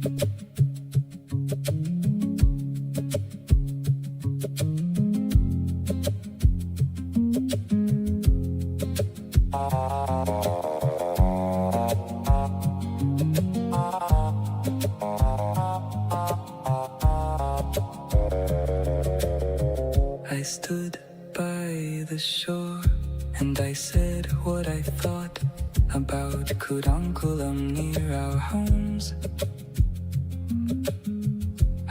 I stood by the shore and I said what I thought about Kudankulam near our homes.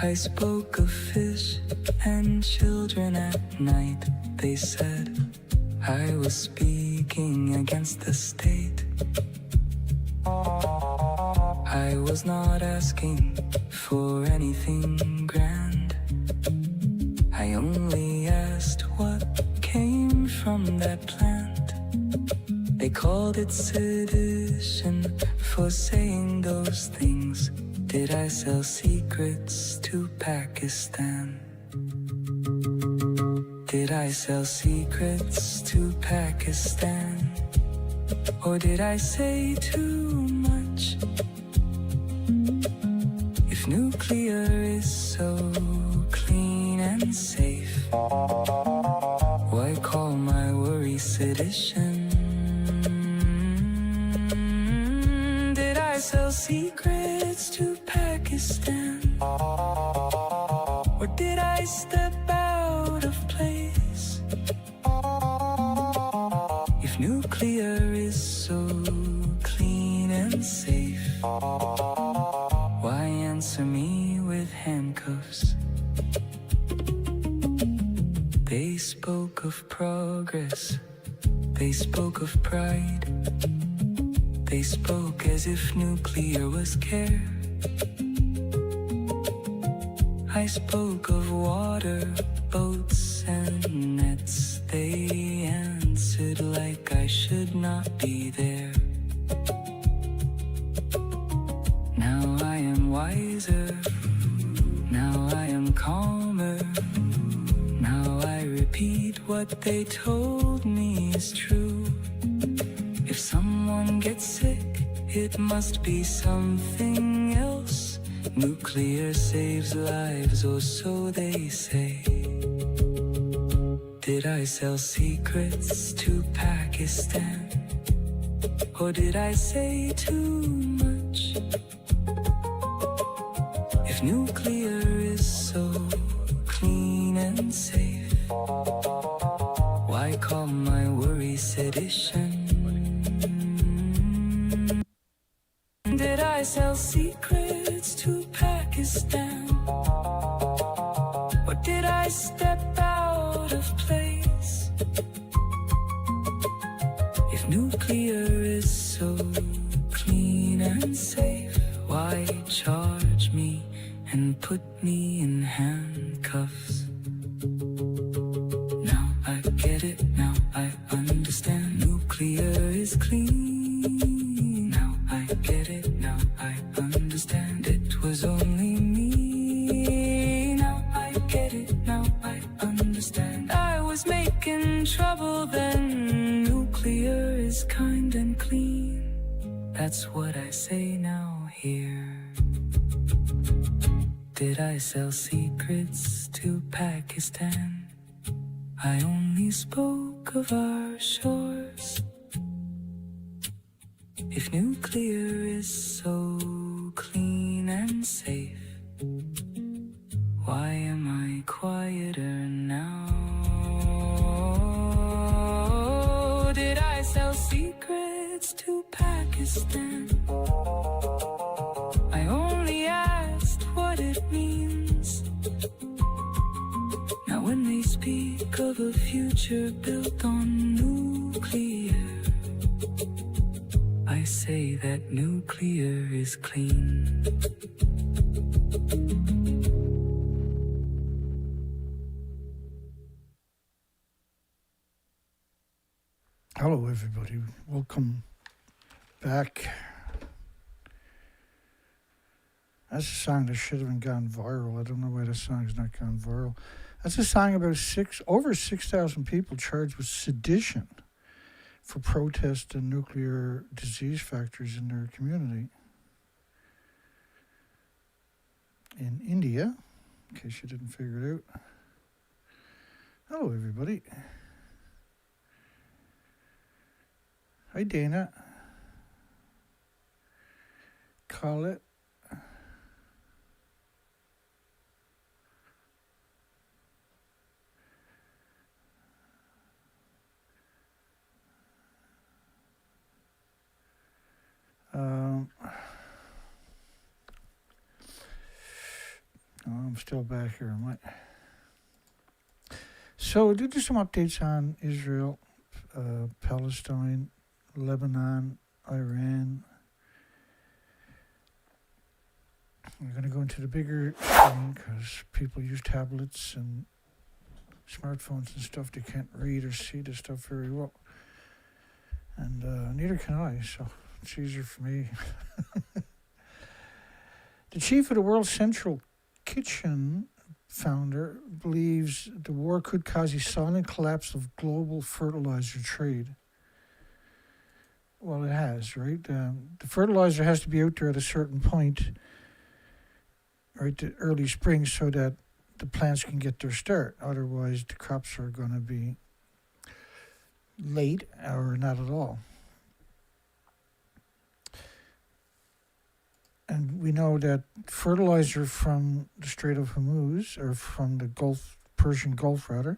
I spoke of fish and children at night. They said I was speaking against the state. I was not asking for anything grand. I only asked what came from that plant. They called it sedition for saying those things. Did I sell secrets to Pakistan? Did I sell secrets to Pakistan? Or did I say too much? If nuclear is so clean and safe, why call my worry sedition? Did I sell secrets to Pakistan? Or did I step out of place? If nuclear is so clean and safe, why answer me with handcuffs? They spoke of progress, they spoke of pride. They spoke as if nuclear was care. I spoke of water, boats and nets. They answered like I should not be there. Now I am wiser, now I am calmer. Now I repeat what they told me is true. If someone gets sick, it must be something else. Nuclear saves lives, or so they say. Did I sell secrets to Pakistan? Or did I say too much? If nuclear is so clean and safe, why call my worry sedition? Did I sell secrets to Pakistan? Or did I step out of place? If nuclear is so clean and safe, why charge me and put me in handcuffs? Now I get it, now I understand. Nuclear is clean. Now I get it, now I understand. It was only me. Now I get it, now I understand. I was making trouble then. Nuclear is kind and clean. That's what I say now here. Did I sell secrets to Pakistan? I only spoke of our shores. If nuclear is so clean and safe, why am I quieter now? Did I sell secrets to Pakistan? I only asked what it means. Now when they speak of a future built on nuclear, I say that nuclear is clean. Hello everybody, welcome back. That's a song that should have gone viral. I don't know why the song's not gone viral. That's a song about over 6,000 people charged with sedition for protest and nuclear disease factors in their community. in India, in case you didn't figure it out. Hello, everybody. Hi, Dana. Call it. I'm still back here. So, did some updates on Israel, Palestine, Lebanon, Iran. We're going to go into the bigger screen because people use tablets and smartphones and stuff. They can't read or see the stuff very well. And neither can I, so it's easier for me. The chief of the World Central Kitchen founder believes the war could cause a silent collapse of global fertilizer trade. Well, it has, right? The fertilizer has to be out there at a certain point, right, the early spring, so that the plants can get their start. Otherwise, the crops are going to be late or not at all. And we know that fertilizer from the Strait of Hormuz, or from the Persian Gulf rather,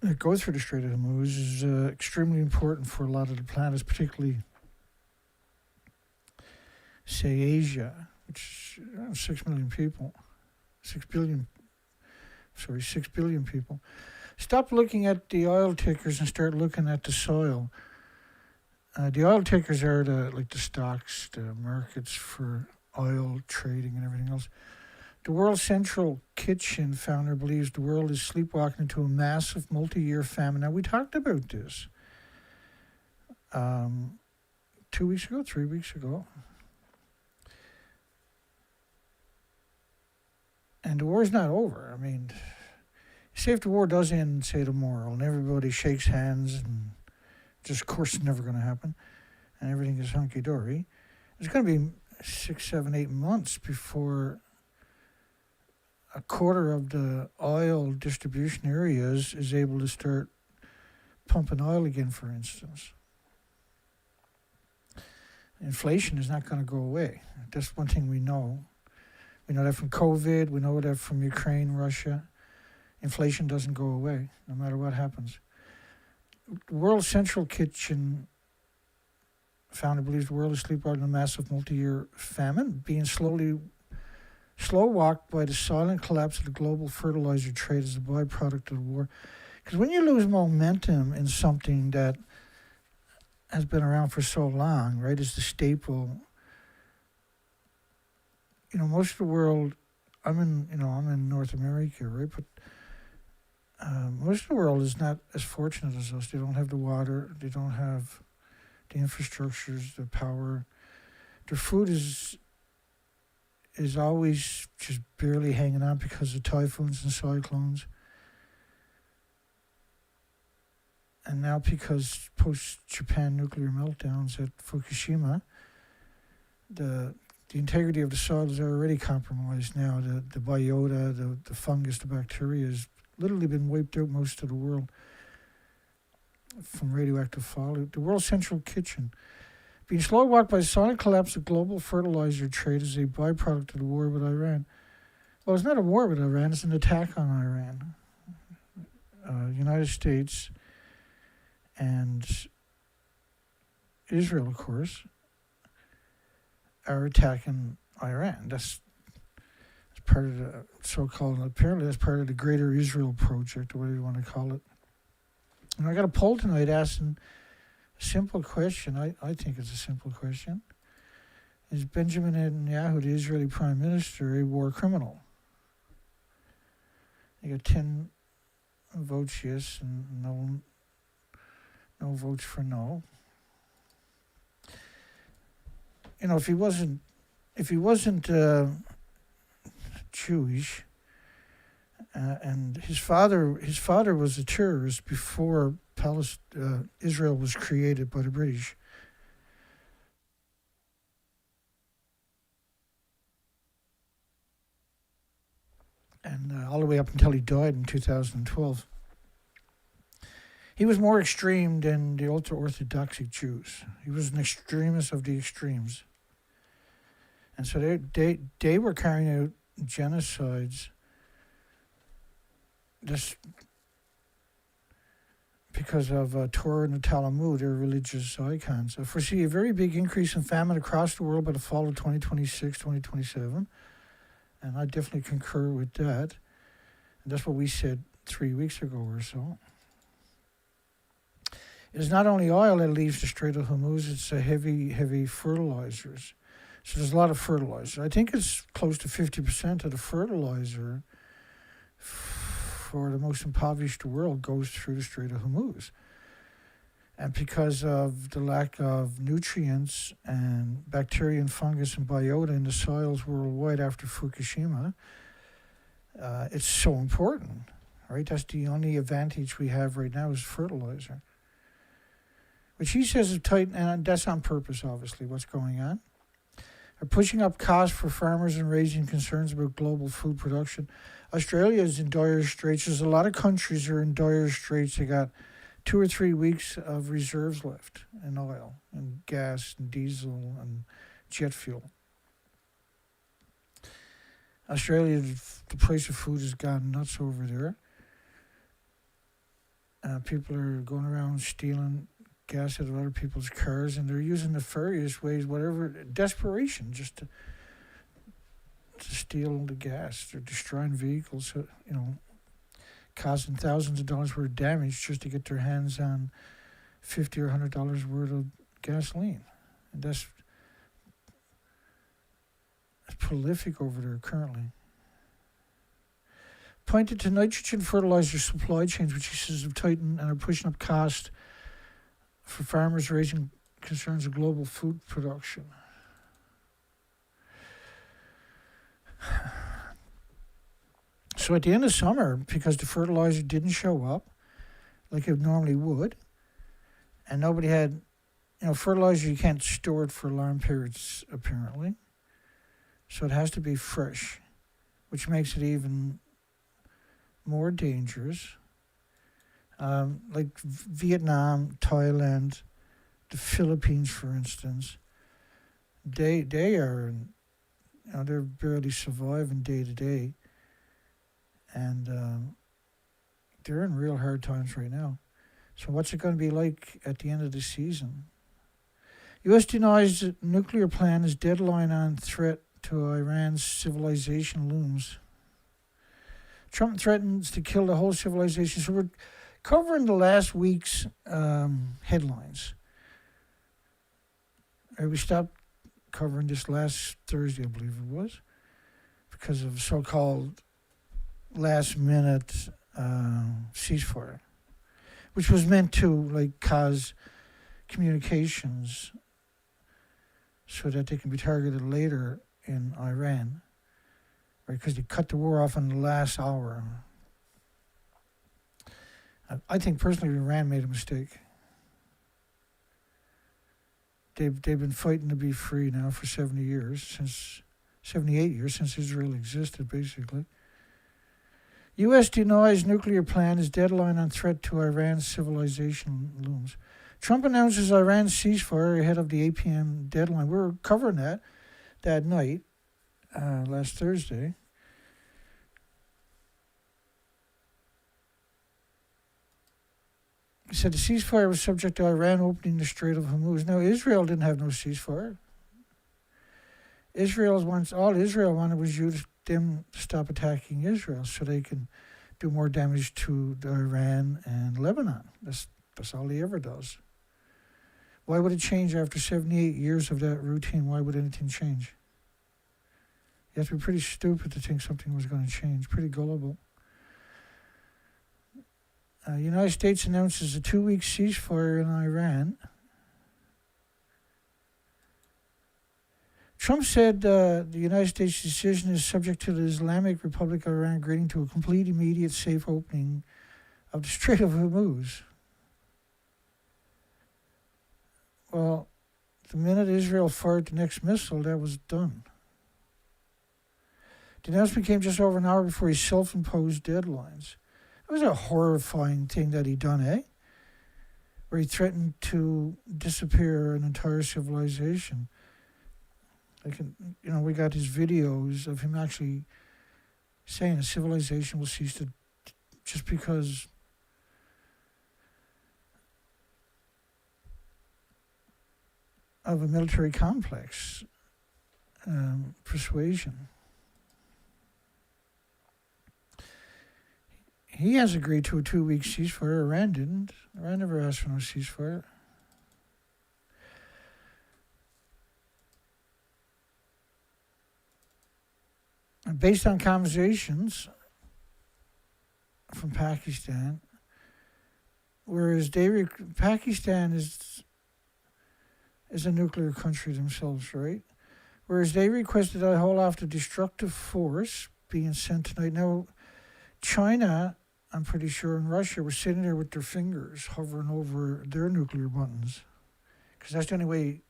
that goes through the Strait of Hormuz is extremely important for a lot of the planets, particularly, say, Asia, which is 6 million people. 6 billion people. Stop looking at the oil tickers and start looking at the soil. The oil tickers are the stocks, the markets for oil trading and everything else. The World Central Kitchen founder believes the world is sleepwalking into a massive multi-year famine. Now, we talked about this 2 weeks ago, 3 weeks ago. And the war's not over. I mean, say if the war does end, say, tomorrow, and everybody shakes hands, and just, of course, it's never going to happen, and everything is hunky-dory, it's going to be 6, 7, 8 months before a quarter of the oil distribution areas is able to start pumping oil again, for instance. Inflation is not going to go away. That's one thing we know. We know that from COVID. We know that from Ukraine, Russia. Inflation doesn't go away, no matter what happens. The World Central Kitchen founder believes the world is sleepwalking in a massive multi-year famine, being slow walked by the silent collapse of the global fertilizer trade as a byproduct of the war. Because when you lose momentum in something that has been around for so long, right, is the staple. You know, most of the world, I'm in North America, right? But most of the world is not as fortunate as us. They don't have the water. They don't have the infrastructures, the power. Their food is always just barely hanging on because of typhoons and cyclones. And now because post-Japan nuclear meltdowns at Fukushima, the integrity of the soil is already compromised now. The biota, the fungus, the bacteria has literally been wiped out most of the world from radioactive fallout. The World Central Kitchen being slow walked by the silent collapse of global fertilizer trade as a byproduct of the war with Iran. Well, it's not a war with Iran, it's an attack on Iran. United States and Israel, of course, are attacking Iran. That's part of the so-called, apparently that's part of the Greater Israel Project, or whatever you want to call it. And I got a poll tonight asking a simple question. I think it's a simple question. Is Benjamin Netanyahu, the Israeli Prime Minister, a war criminal? You got 10 votes yes and no votes for no. You know, if he wasn't Jewish, and his father was a terrorist before Israel was created by the British. and all the way up until he died in 2012. He was more extreme than the ultra-Orthodox Jews. He was an extremist of the extremes. And so they were carrying out genocides just because of Torah and the Talmud, their religious icons. I foresee a very big increase in famine across the world by the fall of 2026, 2027. And I definitely concur with that. And that's what we said 3 weeks ago or so. It is not only oil that leaves the Strait of Hormuz, it's heavy fertilizers. So there's a lot of fertilizer. I think it's close to 50% of the fertilizer for the most impoverished world goes through the Strait of Hormuz. And because of the lack of nutrients and bacteria and fungus and biota in the soils worldwide after Fukushima, it's so important, right? That's the only advantage we have right now is fertilizer. Which he says is tight, and that's on purpose, obviously, what's going on. They're pushing up costs for farmers and raising concerns about global food production. Australia is in dire straits. There's a lot of countries that are in dire straits. They got 2 or 3 weeks of reserves left in oil and gas and diesel and jet fuel. Australia, the price of food has gone nuts over there. People are going around stealing gas out of other people's cars, and they're using nefarious ways, whatever, desperation, just to steal the gas. They're destroying vehicles, causing thousands of dollars worth of damage just to get their hands on $50 or $100 worth of gasoline. And that's prolific over there currently. Pointed to nitrogen fertilizer supply chains, which he says have tightened and are pushing up costs for farmers, raising concerns of global food production. So at the end of summer, because the fertilizer didn't show up like it normally would, and nobody had, fertilizer, you can't store it for long periods, apparently. So it has to be fresh, which makes it even more dangerous. Like Vietnam, Thailand, the Philippines, for instance, they are, they're barely surviving day to day, and they're in real hard times right now. So what's it going to be like at the end of the season? U.S. denies that nuclear plan as deadline on threat to Iran's civilization looms. Trump threatens to kill the whole civilization. So we're covering the last week's headlines. We stopped covering this last Thursday, I believe it was, because of so-called last-minute ceasefire, which was meant to cause communications so that they can be targeted later in Iran, right? Because they cut the war off in the last hour. I think personally Iran made a mistake. They've been fighting to be free now for 78 years, since Israel existed, basically. U.S. denies nuclear plan as deadline on threat to Iran's civilization looms. Trump announces Iran's ceasefire ahead of the 8 p.m. deadline. We were covering that night, last Thursday. He said the ceasefire was subject to Iran opening the Strait of Hormuz. Now, Israel didn't have no ceasefire. All Israel wanted was them to stop attacking Israel so they can do more damage to Iran and Lebanon. That's all he ever does. Why would it change after 78 years of that routine? Why would anything change? You have to be pretty stupid to think something was going to change. Pretty gullible. United States announces a 2-week ceasefire in Iran. Trump said the United States' decision is subject to the Islamic Republic of Iran agreeing to a complete, immediate, safe opening of the Strait of Hormuz. Well, the minute Israel fired the next missile, that was done. The announcement came just over an hour before his self-imposed deadlines. It was a horrifying thing that he done, eh? Where he threatened to disappear an entire civilization. We got his videos of him actually saying a civilization will cease to, just because of a military complex persuasion. He has agreed to a 2-week ceasefire. Iran didn't. Iran never asked for no ceasefire. And based on conversations from Pakistan, whereas Pakistan is a nuclear country themselves, right? Whereas they requested that I hold off the destructive force being sent tonight. Now, China, I'm pretty sure, and Russia were sitting there with their fingers hovering over their nuclear buttons, because that's the only way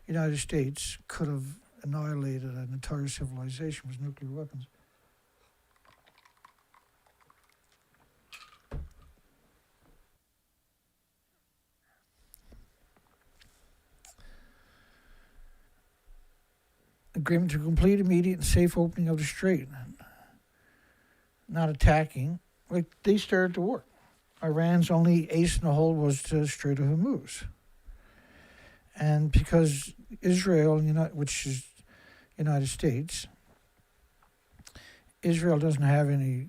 the United States could have annihilated an entire civilization was nuclear weapons. Agreement to complete immediate and safe opening of the strait, not attacking. Like, they started the war. Iran's only ace in the hole was the Strait of Hormuz. And because Israel, which is United States, Israel doesn't have any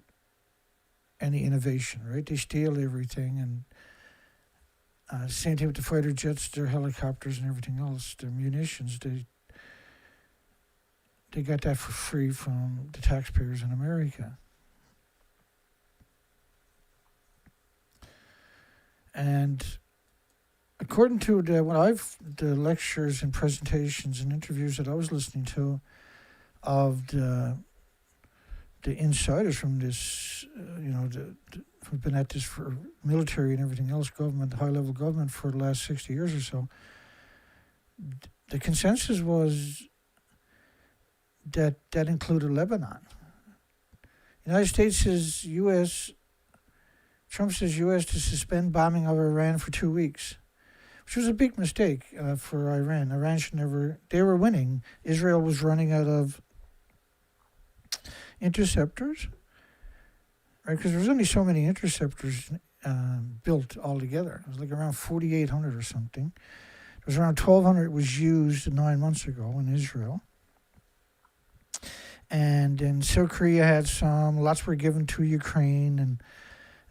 innovation, right? They steal everything, and same thing with the fighter jets, their helicopters and everything else, their munitions. They got that for free from the taxpayers in America. And according to the lectures and presentations and interviews that I was listening to of the insiders from this, who've been at this for military and everything else, government, high-level government for the last 60 years or so, the consensus was that included Lebanon. United States says Trump says U.S. to suspend bombing of Iran for 2 weeks, which was a big mistake for Iran. Iran should never, they were winning. Israel was running out of interceptors, right? Because there was only so many interceptors built altogether. It was like around 4,800 or something. There was around 1,200 was used 9 months ago in Israel. And then South Korea had some. Lots were given to Ukraine and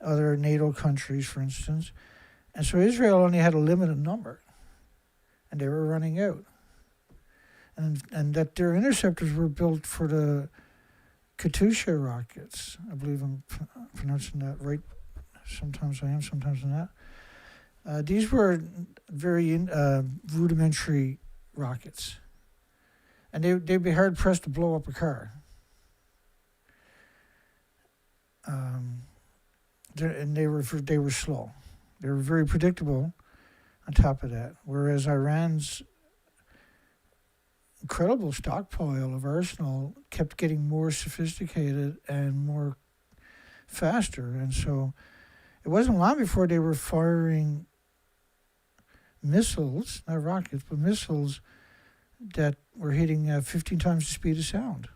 other NATO countries, for instance. And so Israel only had a limited number, and they were running out. And that their interceptors were built for the Katyusha rockets. I believe I'm pronouncing that right. Sometimes I am, sometimes I'm not. These were very rudimentary rockets. And they'd be hard pressed to blow up a car. And they were slow. They were very predictable. On top of that, whereas Iran's incredible stockpile of arsenal kept getting more sophisticated and more faster, and so it wasn't long before they were firing missiles, not rockets, but missiles that were hitting 15 times the speed of sound.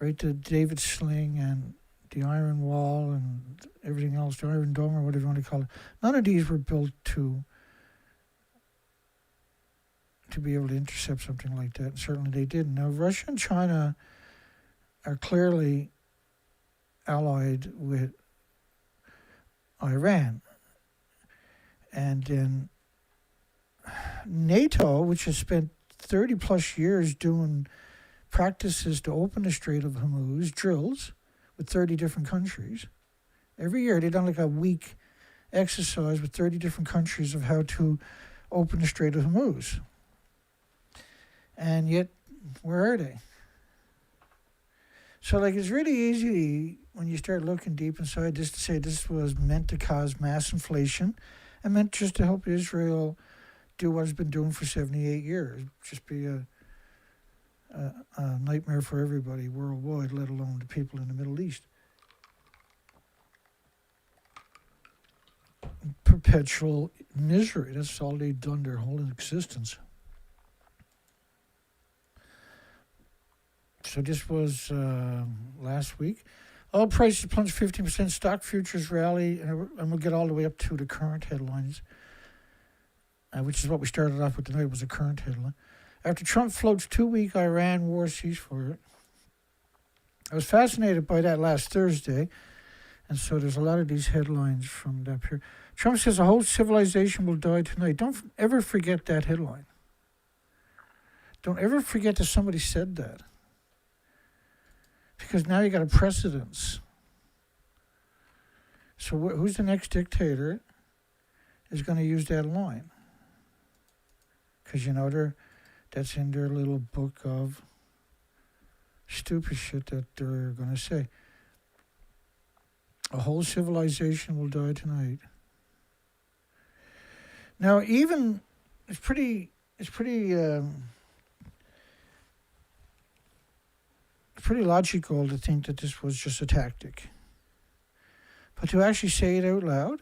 Right, the David Sling and the Iron Wall and everything else, the Iron Dome or whatever you want to call it. None of these were built to be able to intercept something like that. And certainly they didn't. Now, Russia and China are clearly allied with Iran. And then NATO, which has spent 30 plus years doing practices to open the Strait of Hormuz, drills with 30 different countries. Every year they've done like a week exercise with 30 different countries of how to open the Strait of Hormuz. And yet, where are they? So like it's really easy when you start looking deep inside this to say this was meant to cause mass inflation and meant just to help Israel do what it's been doing for 78 years, just be a a nightmare for everybody worldwide, let alone the people in the Middle East. Perpetual misery. That's all they've done their whole existence. So this was last week. Oil prices plunged 15%. Stock futures rally, and we'll get all the way up to the current headlines, which is what we started off with tonight, was a current headline. After Trump floats 2-week Iran war ceasefire. I was fascinated by that last Thursday, and so there's a lot of these headlines from that period. Trump says a whole civilization will die tonight. Don't ever forget that headline. Don't ever forget that somebody said that. Because now you got a precedence. So who's the next dictator is going to use that line? Because, you know, that's in their little book of stupid shit that they're going to say. A whole civilization will die tonight. Now, even it's pretty logical to think that this was just a tactic. But to actually say it out loud,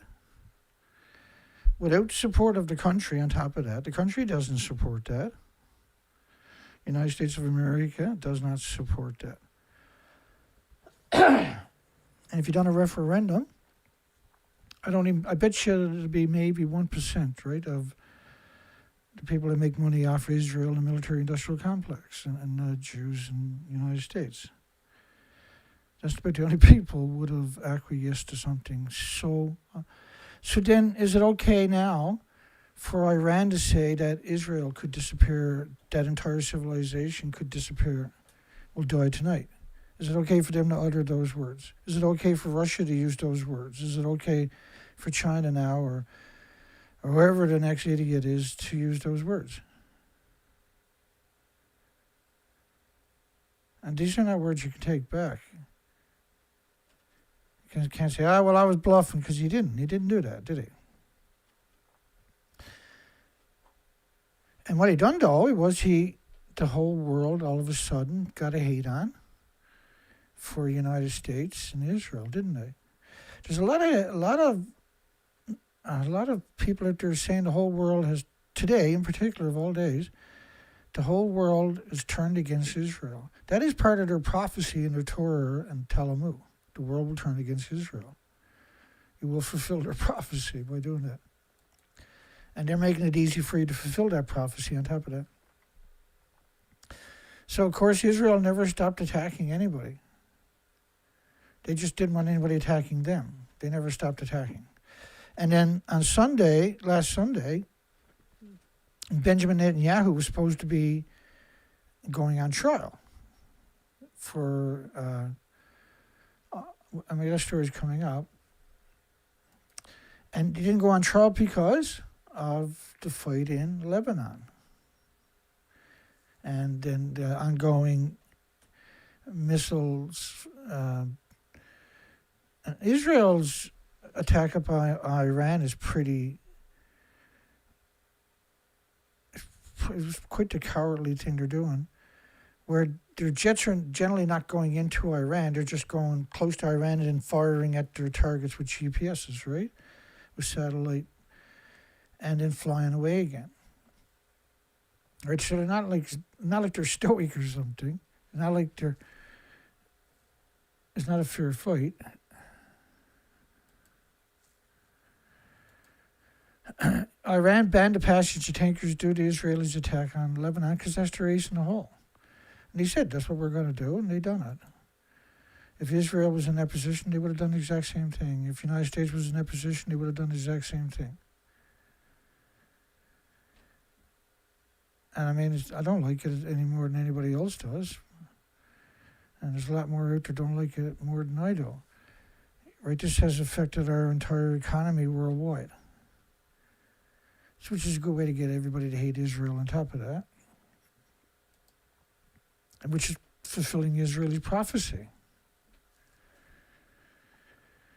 without support of the country on top of that, the country doesn't support that. United States of America does not support that. And if you've done a referendum, I bet you it'll be maybe 1%, right, of the people that make money off of Israel and the military-industrial complex and Jews in the United States. That's about the only people who would have acquiesced to something. So then, is it okay now for Iran to say that Israel could disappear, that entire civilization could disappear, will die tonight? Is it okay for them to utter those words? Is it okay for Russia to use those words? Is it okay for China now or whoever the next idiot is to use those words? And these are not words you can take back. You can't say, well, I was bluffing, because he didn't. He didn't do that, did he? And what he done, though, was the whole world all of a sudden got a hate on for the United States and Israel, didn't they? There's a lot of people out there saying the whole world has, today in particular of all days, the whole world is turned against Israel. That is part of their prophecy in the Torah and Talmud. The world will turn against Israel. You will fulfill their prophecy by doing that. And they're making it easy for you to fulfill that prophecy on top of that. So, of course, Israel never stopped attacking anybody. They just didn't want anybody attacking them. They never stopped attacking. And then on Sunday, last Sunday, Benjamin Netanyahu was supposed to be going on trial for, that story's coming up. And he didn't go on trial because of the fight in Lebanon. And then the ongoing missiles. Israel's attack upon Iran is it's quite the cowardly thing they're doing, where their jets are generally not going into Iran, they're just going close to Iran and then firing at their targets with GPSs, right? With satellite, and then flying away again. Right, so they're not like they're stoic or something. It's not a fair fight. Iran banned the passage of tankers due to Israelis' attack on Lebanon because that's their ace in the hole. And he said that's what we're going to do, and they done it. If Israel was in that position, they would have done the exact same thing. If the United States was in that position, they would have done the exact same thing. And I mean, I don't like it any more than anybody else does. And there's a lot more out there don't like it more than I do. Right? This has affected our entire economy worldwide. Which is a good way to get everybody to hate Israel on top of that. And which is fulfilling Israeli prophecy.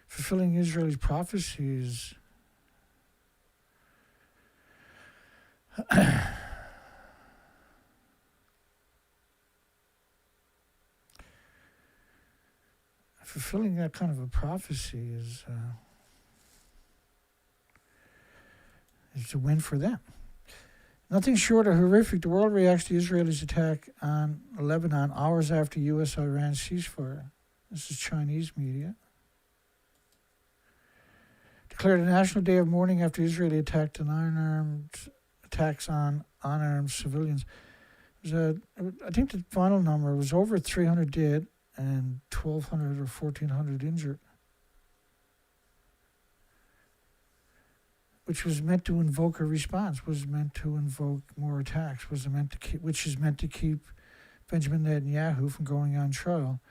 Fulfilling Israeli prophecy is fulfilling that kind of a prophecy is a win for them. Nothing short of horrific. The world reacts to Israel's attack on Lebanon hours after U.S.-Iran ceasefire. This is Chinese media. Declared a national day of mourning after Israeli attacks on unarmed civilians. I think the final number was over 300 dead and 1,200 or 1,400 injured, which was meant to invoke a response, was meant to invoke more attacks, which is meant to keep Benjamin Netanyahu from going on trial.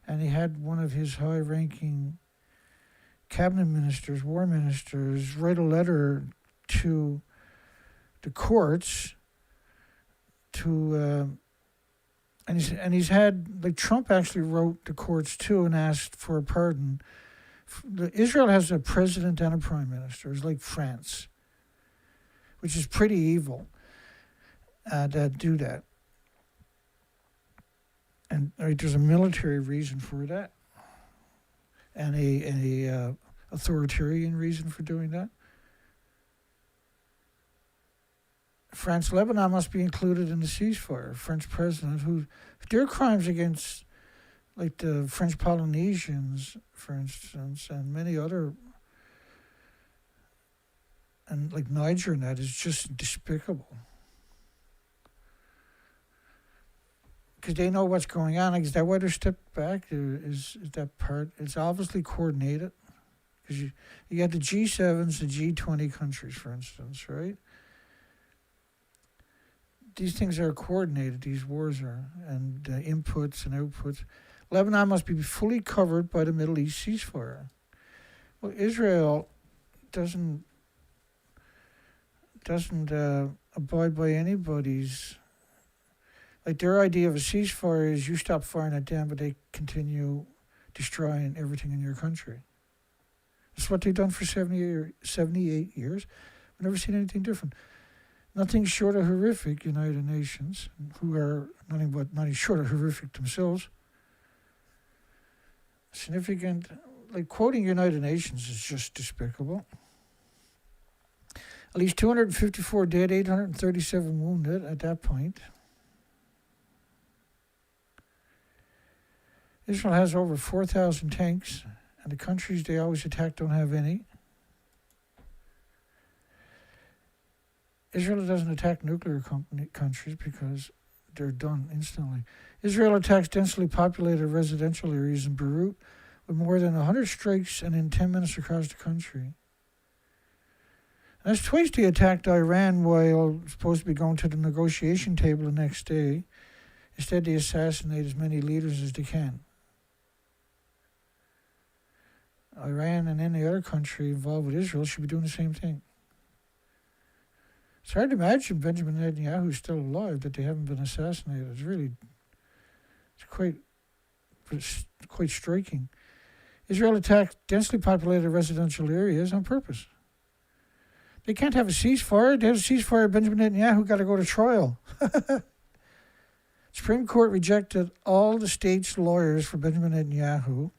And he had one of his high-ranking cabinet ministers, war ministers, write a letter to the courts to, and he's had, like Trump actually wrote the courts too and asked for a pardon. Israel has a president and a prime minister. It's like France, which is pretty evil that do that. And there's a military reason for that, and a authoritarian reason for doing that. France, Lebanon must be included in the ceasefire. French president, who their crimes against, like the French Polynesians, for instance, and many other, and like Niger and that, is just despicable. Because they know what's going on. Like, is that why they're stepped back? Is that part? It's obviously coordinated. Because you got the G7s, the G20 countries, for instance, right? These things are coordinated, these wars are, and inputs and outputs. Lebanon must be fully covered by the Middle East ceasefire. Well, Israel doesn't abide by anybody's. Like, their idea of a ceasefire is you stop firing at them, but they continue destroying everything in your country. That's what they've done for 78 years. I've never seen anything different. Nothing short of horrific, United Nations, who are nothing short of horrific themselves. Significant, like quoting United Nations is just despicable. At least 254 dead, 837 wounded at that point. Israel has over 4,000 tanks, and the countries they always attack don't have any. Israel doesn't attack nuclear countries because they're done instantly. Israel attacks densely populated residential areas in Beirut with more than 100 strikes and in 10 minutes across the country. And that's twice they attacked Iran while supposed to be going to the negotiation table the next day. Instead, they assassinate as many leaders as they can. Iran and any other country involved with Israel should be doing the same thing. It's hard to imagine Benjamin Netanyahu is still alive, that they haven't been assassinated. It's quite striking. Israel attacked densely populated residential areas on purpose. They can't have a ceasefire. They have a ceasefire. Benjamin Netanyahu got to go to trial. Supreme Court rejected all the state's lawyers for Benjamin Netanyahu.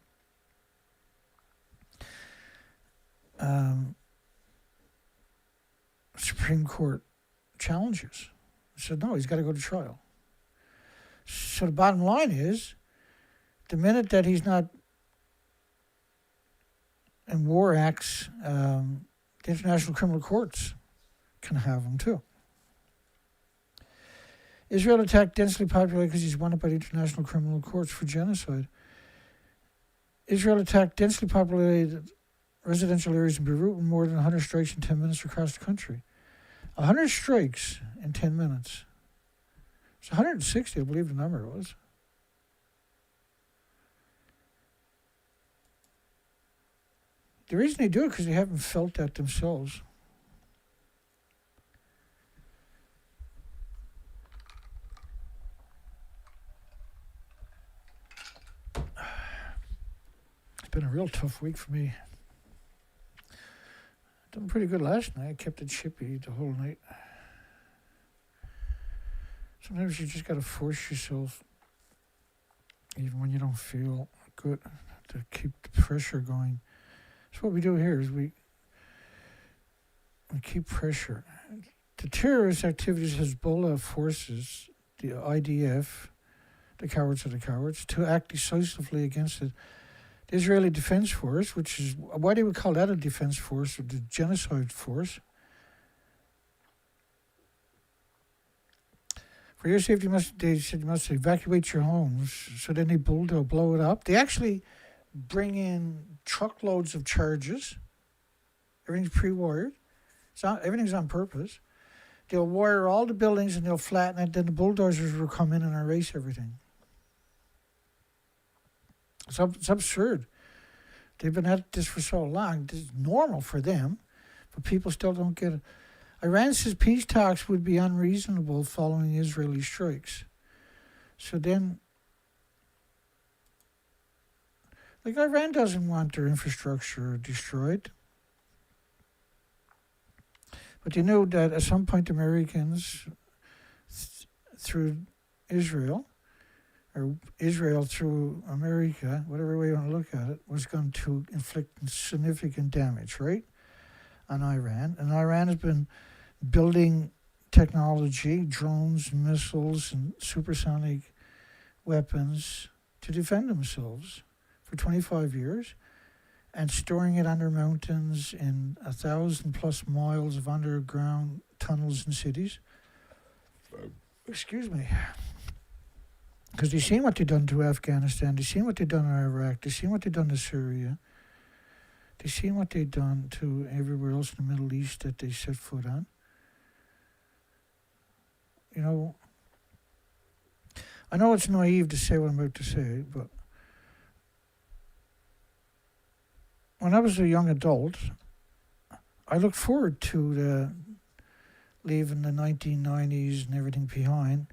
Supreme Court challenges. Said no, he's got to go to trial. So the bottom line is, the minute that he's not in war acts, the international criminal courts can have him too. Israel attacked densely populated because he's wanted by the international criminal courts for genocide. Israel attacked densely populated residential areas in Beirut with more than 100 strikes in 10 minutes across the country. 100 strikes in 10 minutes. It's 160, I believe the number was. The reason they do it is because they haven't felt that themselves. It's been a real tough week for me. Done pretty good last night. I kept it chippy the whole night. Sometimes you just got to force yourself, even when you don't feel good, to keep the pressure going. So what we do here is we keep pressure. The terrorist activities Hezbollah forces the IDF, the cowards of the cowards, to act decisively against it. The Israeli Defense Force, which is, why they would call that a defense force, or the genocide force. For your safety, they said you must evacuate your homes. So then they blow it up. They actually bring in truckloads of charges. Everything's pre-wired. Everything's on purpose. They'll wire all the buildings and they'll flatten it. Then the bulldozers will come in and erase everything. It's absurd. They've been at this for so long. It's normal for them, but people still don't get it. Iran says peace talks would be unreasonable following Israeli strikes. So then, like, Iran doesn't want their infrastructure destroyed. But you know that at some point Americans, through Israel, or Israel through America, whatever way you want to look at it, was going to inflict significant damage, right, on Iran. And Iran has been building technology, drones, missiles, and supersonic weapons to defend themselves for 25 years, and storing it under mountains in 1,000+ miles of underground tunnels and cities. Excuse me. Because they've seen what they've done to Afghanistan, they've seen what they've done in Iraq, they've seen what they've done to Syria, they've seen what they've done to everywhere else in the Middle East that they set foot on. You know, I know it's naive to say what I'm about to say, but when I was a young adult, I looked forward to leaving the 1990s and everything behind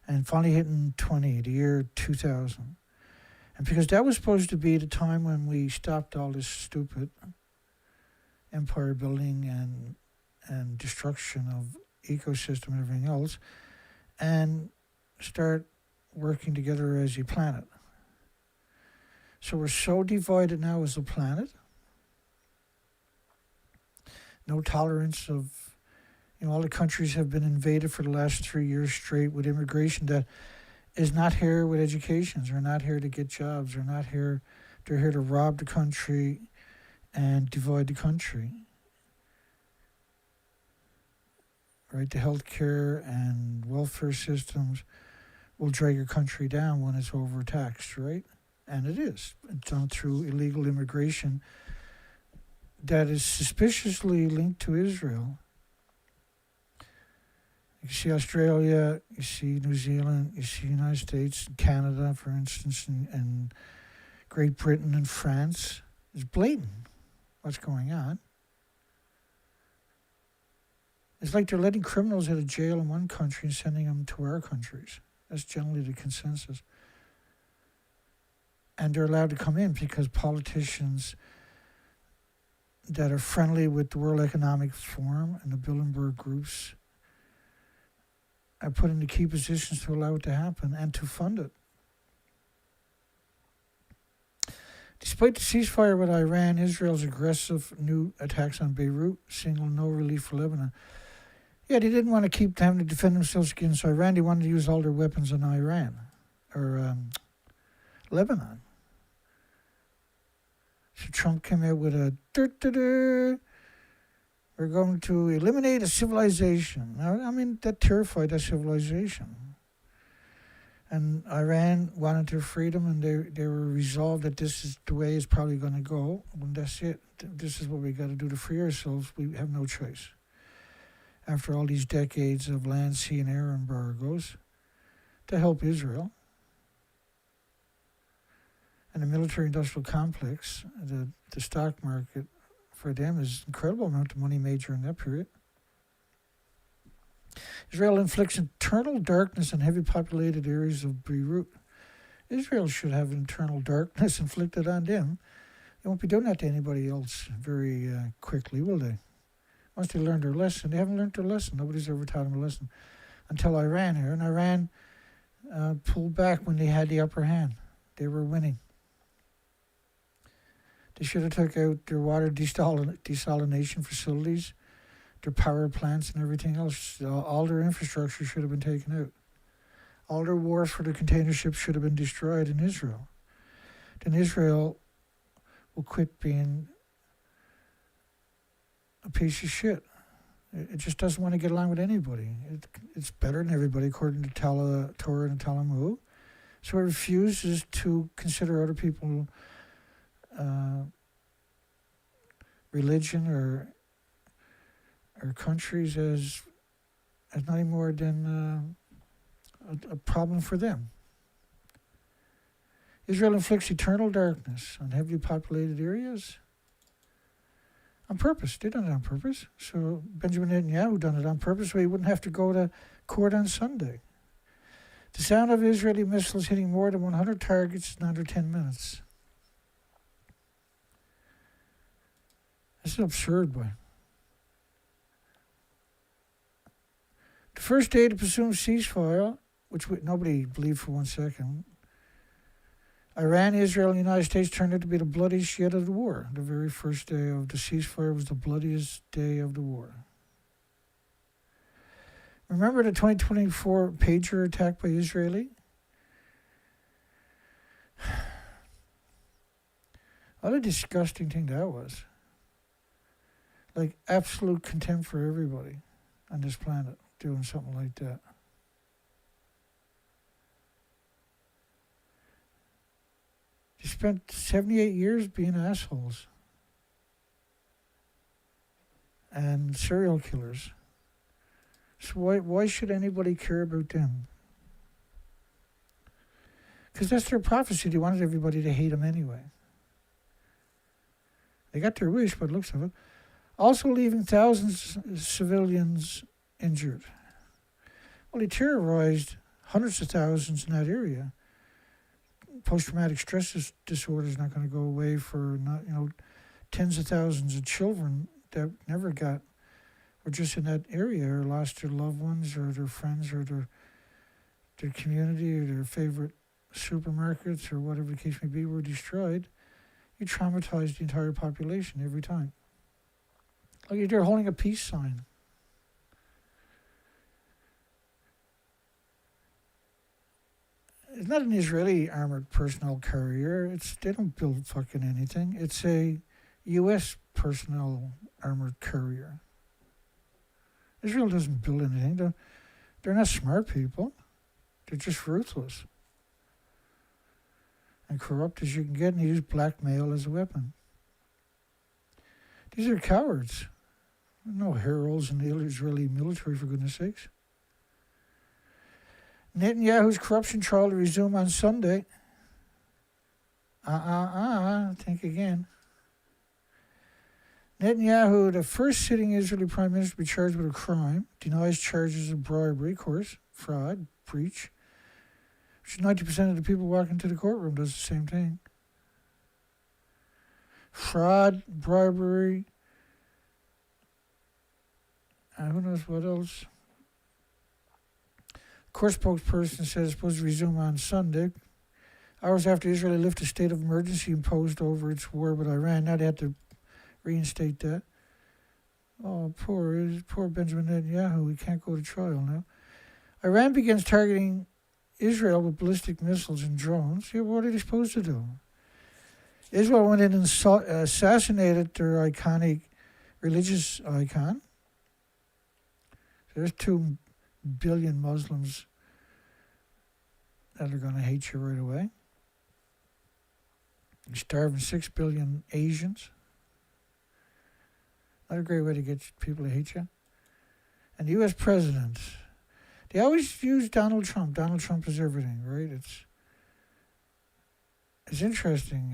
and finally hitting the year 2000. And because that was supposed to be the time when we stopped all this stupid empire building and destruction of ecosystem and everything else, and start working together as a planet. So we're so divided now as a planet. No tolerance of, all the countries have been invaded for the last 3 years straight with immigration that is not here with educations. They're not here to get jobs. They're here to rob the country and divide the country. Right? The healthcare and welfare systems will drag your country down when it's overtaxed, right? And it is. It's done through illegal immigration that is suspiciously linked to Israel. You see Australia, you see New Zealand, you see United States, Canada, for instance, and Great Britain and France. It's blatant what's going on. It's like they're letting criminals out of jail in one country and sending them to our countries. That's generally the consensus. And they're allowed to come in because politicians that are friendly with the World Economic Forum and the Bilderberg groups are put into key positions to allow it to happen and to fund it. Despite the ceasefire with Iran, Israel's aggressive new attacks on Beirut signal no relief for Lebanon. Yeah, they didn't want to keep having to defend themselves against Iran. They wanted to use all their weapons on Iran, or Lebanon. So Trump came out with a, we're going to eliminate a civilization. Now, I mean, that terrified that civilization. And Iran wanted their freedom, and they were resolved that this is the way it's probably going to go. And that's it. This is what we got to do to free ourselves. We have no choice. After all these decades of land, sea, and air embargoes, to help Israel. And the military-industrial complex, the stock market, for them is an incredible amount of money made during that period. Israel inflicts internal darkness on heavy populated areas of Beirut. Israel should have internal darkness inflicted on them. They won't be doing that to anybody else very quickly, will they? Once they learn their lesson, they haven't learned their lesson. Nobody's ever taught them a lesson until Iran here. And Iran pulled back when they had the upper hand. They were winning. They should have took out their water desalination facilities, their power plants and everything else. All their infrastructure should have been taken out. All their wharves for the container ships should have been destroyed in Israel. Then Israel will quit being a piece of shit. It just doesn't want to get along with anybody. It's better than everybody, according to Torah and Talmud. So it refuses to consider other people, religion or countries as nothing more than a problem for them. Israel inflicts eternal darkness on heavily populated areas on purpose. They done it on purpose. So Benjamin Netanyahu done it on purpose so he wouldn't have to go to court on Sunday. The sound of Israeli missiles hitting more than 100 targets in under 10 minutes. This is absurd, boy. The first day to presume ceasefire, which nobody believed for 1 second, Iran, Israel, and the United States turned out to be the bloodiest yet of the war. The very first day of the ceasefire was the bloodiest day of the war. Remember the 2024 pager attack by Israeli? What a disgusting thing that was. Like absolute contempt for everybody on this planet doing something like that. They spent 78 years being assholes and serial killers. So why should anybody care about them? Because that's their prophecy. They wanted everybody to hate them anyway. They got their wish, but it looks of it. Also leaving thousands of civilians injured. Well, he terrorized hundreds of thousands in that area. Post-traumatic stress disorder is not going to go away for tens of thousands of children that never got, or just in that area, or lost their loved ones, or their friends, or their community, or their favorite supermarkets, or whatever the case may be, were destroyed. You traumatize the entire population every time. Like they're holding a peace sign. It's not an Israeli armored personnel carrier. They don't build fucking anything. It's a U.S. personnel armored carrier. Israel doesn't build anything. They're not smart people. They're just ruthless and corrupt as you can get, and use blackmail as a weapon. These are cowards. No heroes in the Israeli military, for goodness sakes. Netanyahu's corruption trial to resume on Sunday. Think again. Netanyahu, the first sitting Israeli Prime Minister to be charged with a crime, denies charges of bribery, of course, fraud, breach. 90% of the people walking into the courtroom does the same thing. Fraud, bribery, who knows what else. Court spokesperson said it's supposed to resume on Sunday, hours after Israel lifted a state of emergency imposed over its war with Iran. Now they have to reinstate that. Oh, poor Benjamin Netanyahu. He can't go to trial now. Iran begins targeting Israel with ballistic missiles and drones. Yeah, what are they supposed to do? Israel went in and assassinated their iconic religious icon. There's 2 billion Muslims that are going to hate you right away. You're starving 6 billion Asians. Not a great way to get people to hate you. And the U.S. president, they always use Donald Trump. Donald Trump is everything, right? It's interesting.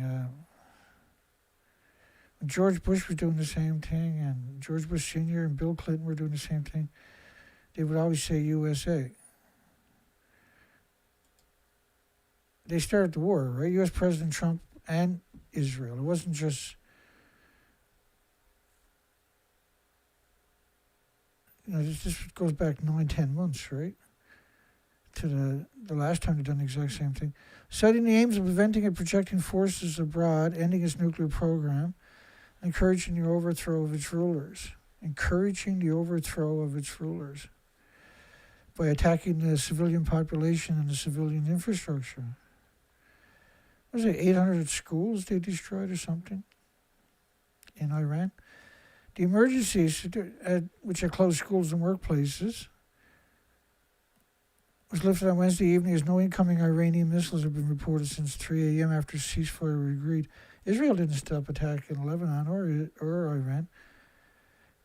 When George Bush was doing the same thing, and George Bush Sr. and Bill Clinton were doing the same thing, they would always say USA. They started the war, right? U.S. President Trump and Israel. It wasn't just, this goes back 9-10 months, right? to the last time they've done the exact same thing. Citing the aims of preventing and projecting forces abroad, ending its nuclear program, encouraging the overthrow of its rulers. Encouraging the overthrow of its rulers by attacking the civilian population and the civilian infrastructure. What was it, 800 schools they destroyed or something in Iran? The emergencies, which had closed schools and workplaces, was lifted on Wednesday evening as no incoming Iranian missiles have been reported since 3 a.m. after ceasefire was agreed. Israel didn't stop attacking Lebanon or Iran.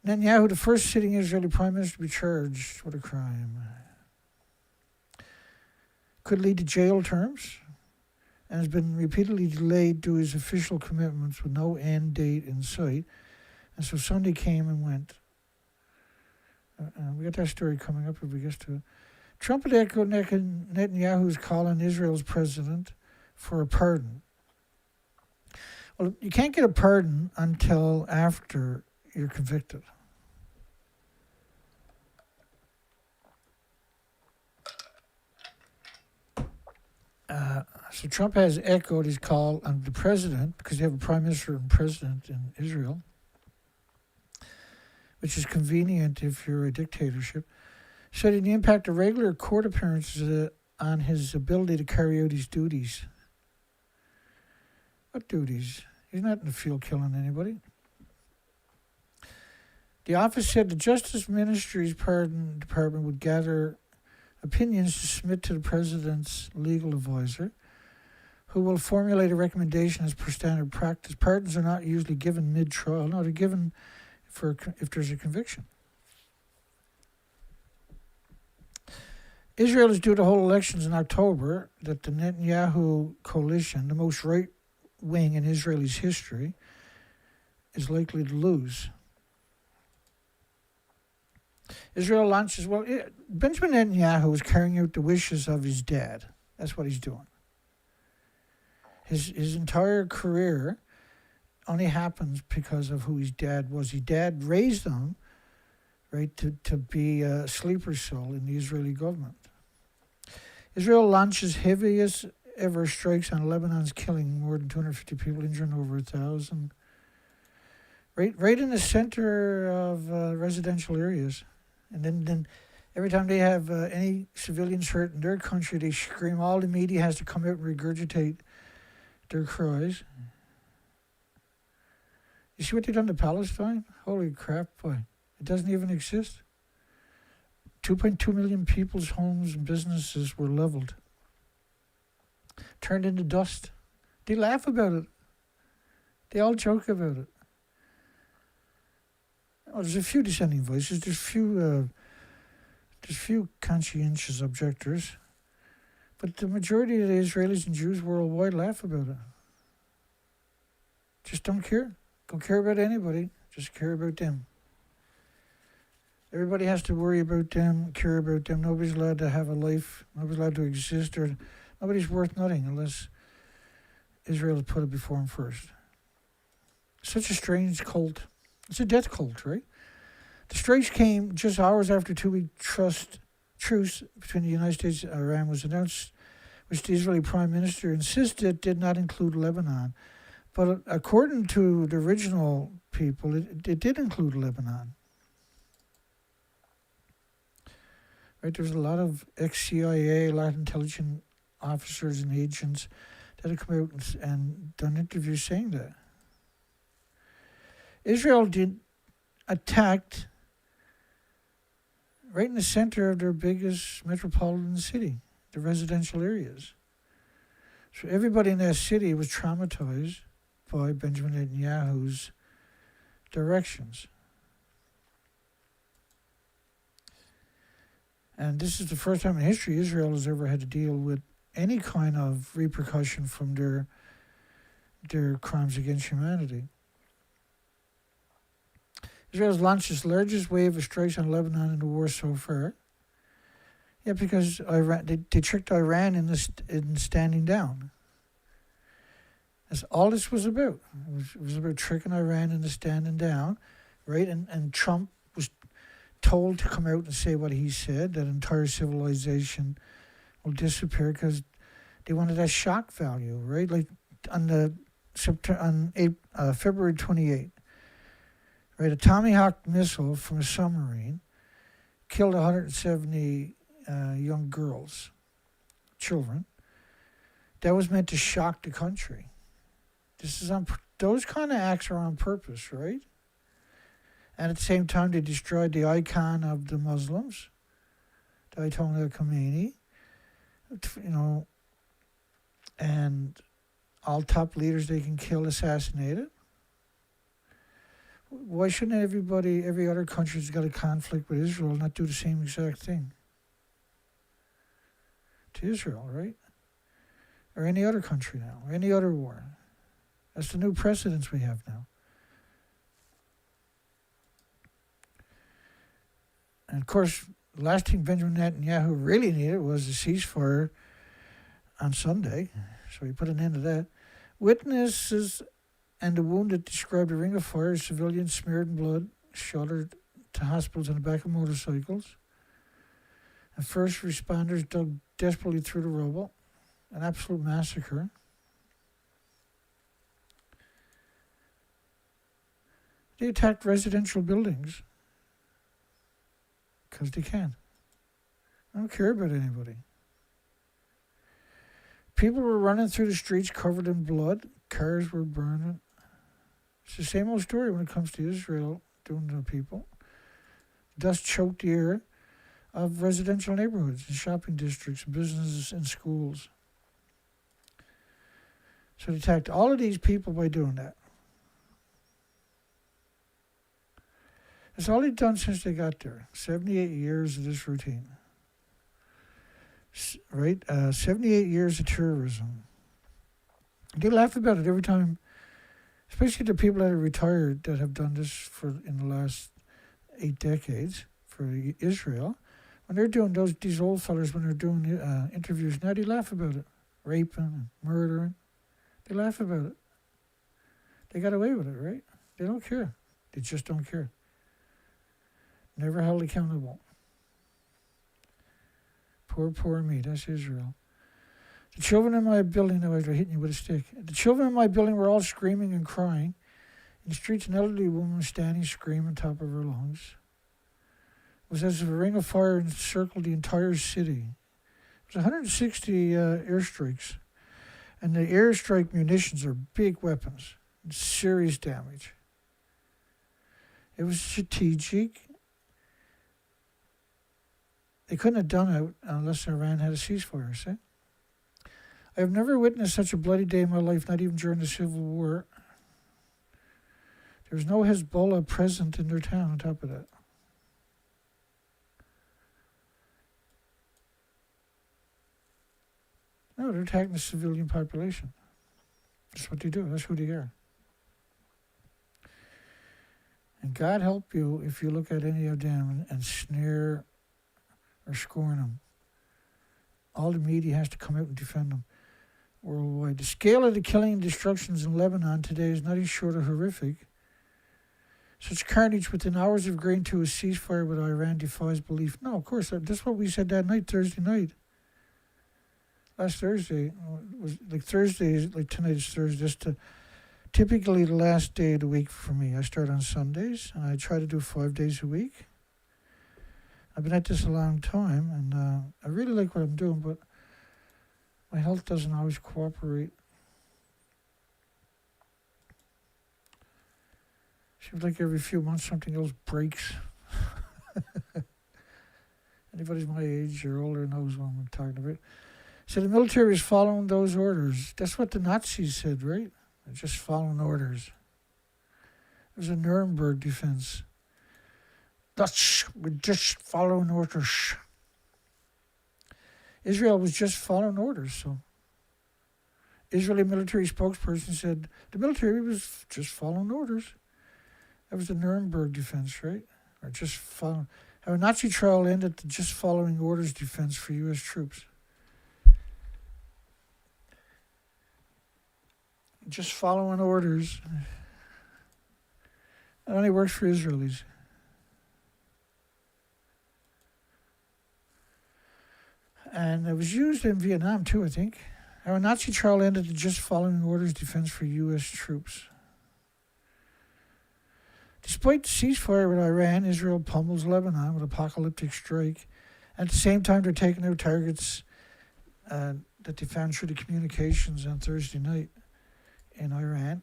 Netanyahu, the first sitting Israeli Prime Minister to be charged with a crime, could lead to jail terms and has been repeatedly delayed to his official commitments with no end date in sight. And so Sunday came and went. We got that story coming up if we get to it. Trump had echoed Netanyahu's call on Israel's president for a pardon. Well, you can't get a pardon until after you're convicted. So Trump has echoed his call on the president, because you have a prime minister and president in Israel, which is convenient if you're a dictatorship, citing the impact of regular court appearances on his ability to carry out his duties. What duties? He's not in the field killing anybody. The office said the Justice Ministry's Pardon Department would gather opinions to submit to the president's legal advisor, who will formulate a recommendation as per standard practice. Pardons are not usually given mid-trial. No, they're given if there's a conviction. Israel is due to hold elections in October that the Netanyahu coalition, the most right-wing in Israel's history, is likely to lose. Israel launches, Benjamin Netanyahu is carrying out the wishes of his dad. That's what he's doing. His entire career only happens because of who his dad was. His dad raised him, right, to be a sleeper cell in the Israeli government. Israel launches heaviest ever strikes on Lebanon's killing more than 250 people, injuring over 1,000. Right in the center of residential areas. And then every time they have any civilians hurt in their country, they scream. All the media has to come out and regurgitate their cries. You see what they've done to Palestine? Holy crap, boy. It doesn't even exist. 2.2 million people's homes and businesses were leveled, turned into dust. They laugh about it. They all joke about it. Oh, there's a few dissenting voices. There's few conscientious objectors, but the majority of the Israelis and Jews worldwide laugh about it. Just don't care. Don't care about anybody. Just care about them. Everybody has to worry about them, care about them. Nobody's allowed to have a life. Nobody's allowed to exist, or nobody's worth nothing unless Israel has put it before him first. Such a strange cult. It's a death cult, right? The strikes came just hours after a 2-week truce between the United States and Iran was announced, which the Israeli Prime Minister insisted did not include Lebanon. But according to the original people, it did include Lebanon. Right? There's a lot of ex-CIA, a lot of intelligence officers and agents that have come out and done interviews saying that. Israel attacked right in the center of their biggest metropolitan city, the residential areas. So everybody in that city was traumatized by Benjamin Netanyahu's directions. And this is the first time in history Israel has ever had to deal with any kind of repercussion from their crimes against humanity. Israel has launched its largest wave of strikes on Lebanon in the war so far. Yeah, because Iran, they tricked Iran in standing down. That's all this was about. It was about tricking Iran into standing down, right? And Trump was told to come out and say what he said, that entire civilization will disappear because they wanted that shock value, right? Like on February 28th, right? A Tommy Hawk missile from a submarine killed 170 young girls, children. That was meant to shock the country. This is those kind of acts are on purpose, right? And at the same time, they destroyed the icon of the Muslims, the Ayatollah Khomeini, and all top leaders they can kill, assassinated. Why shouldn't every other country that's got a conflict with Israel not do the same exact thing to Israel, right? Or any other country now, or any other war. That's the new precedence we have now. And of course, the last thing Benjamin Netanyahu really needed was a ceasefire on Sunday. So he put an end to that. Witnesses and the wounded described a ring of fire, civilians smeared in blood, shuttered to hospitals on the back of motorcycles. And first responders dug desperately through the rubble. An absolute massacre. They attacked residential buildings because they can. I don't care about anybody. People were running through the streets covered in blood. Cars were burning. It's the same old story when it comes to Israel doing to people. Dust choked the air of residential neighborhoods and shopping districts, businesses and schools. So they attacked all of these people by doing that. That's all they've done since they got there. 78 years of this routine. Right? 78 years of terrorism. They laugh about it every time, especially the people that are retired that have done this in the last 8 decades for Israel. When they're doing these old fellas, when they're doing interviews now, they laugh about it. Raping and murdering. They laugh about it. They got away with it, right? They don't care. They just don't care. Never held accountable. Poor me. That's Israel. The children in my building, I was hitting you with a stick. The children in my building were all screaming and crying. In the streets, an elderly woman was standing, screaming on top of her lungs. It was as if a ring of fire encircled the entire city. It was 160 airstrikes. And the airstrike munitions are big weapons. Serious damage. It was strategic. They couldn't have done it unless Iran had a ceasefire, see? I have never witnessed such a bloody day in my life, not even during the Civil War. There was no Hezbollah present in their town on top of that. No, they're attacking the civilian population. That's what they do. That's who they are. And God help you if you look at any of them and sneer or scorn them. All the media has to come out and defend them worldwide. The scale of the killing and destructions in Lebanon today is nothing short of horrific. Such carnage within hours of agreeing to a ceasefire with Iran defies belief. No, of course, that's what we said that night, Thursday night. Last Thursday, tonight is Thursday. That's typically the last day of the week for me. I start on Sundays, and I try to do 5 days a week. I've been at this a long time, and I really like what I'm doing, but my health doesn't always cooperate. Seems like every few months something else breaks. Anybody my age or older knows what I'm talking about. So the military is following those orders. That's what the Nazis said, right? They're just following orders. There's a Nuremberg defense. We're just following orders. Israel was just following orders, so. Israeli military spokesperson said the military was just following orders. That was the Nuremberg defense, right? Or just following. How a Nazi trial ended the just following orders defense for U.S. troops. Just following orders. It only works for Israelis. And it was used in Vietnam too, I think. Our Nazi trial ended in just following orders defense for U.S. troops. Despite the ceasefire with Iran, Israel pummels Lebanon with apocalyptic strike. At the same time, they're taking out targets that they found through the communications on Thursday night in Iran.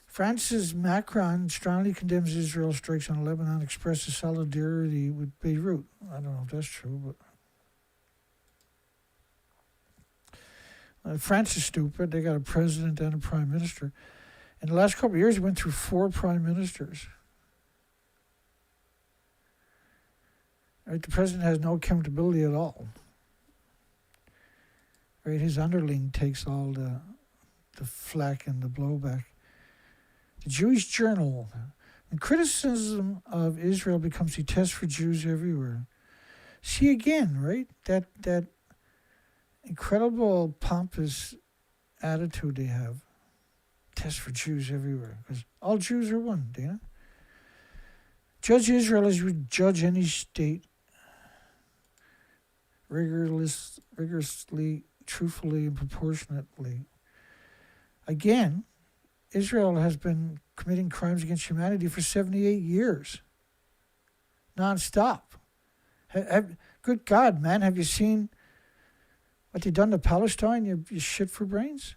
France's Macron strongly condemns Israel's strikes on Lebanon, expresses solidarity with Beirut. I don't know if that's true, but France is stupid. They got a president and a prime minister. In the last couple of years, we went through 4 prime ministers. Right, the president has no accountability at all. Right, his underling takes all the flack and the blowback. The Jewish Journal. When criticism of Israel becomes a test for Jews everywhere. See again, right? That incredible pompous attitude they have. Test for Jews everywhere. Because all Jews are one, Dana. Judge Israel as you would judge any state. Rigorously, truthfully, and proportionately. Again, Israel has been committing crimes against humanity for 78 years. Non-stop. Good God, man, have you seen what they've done to Palestine? You shit for brains?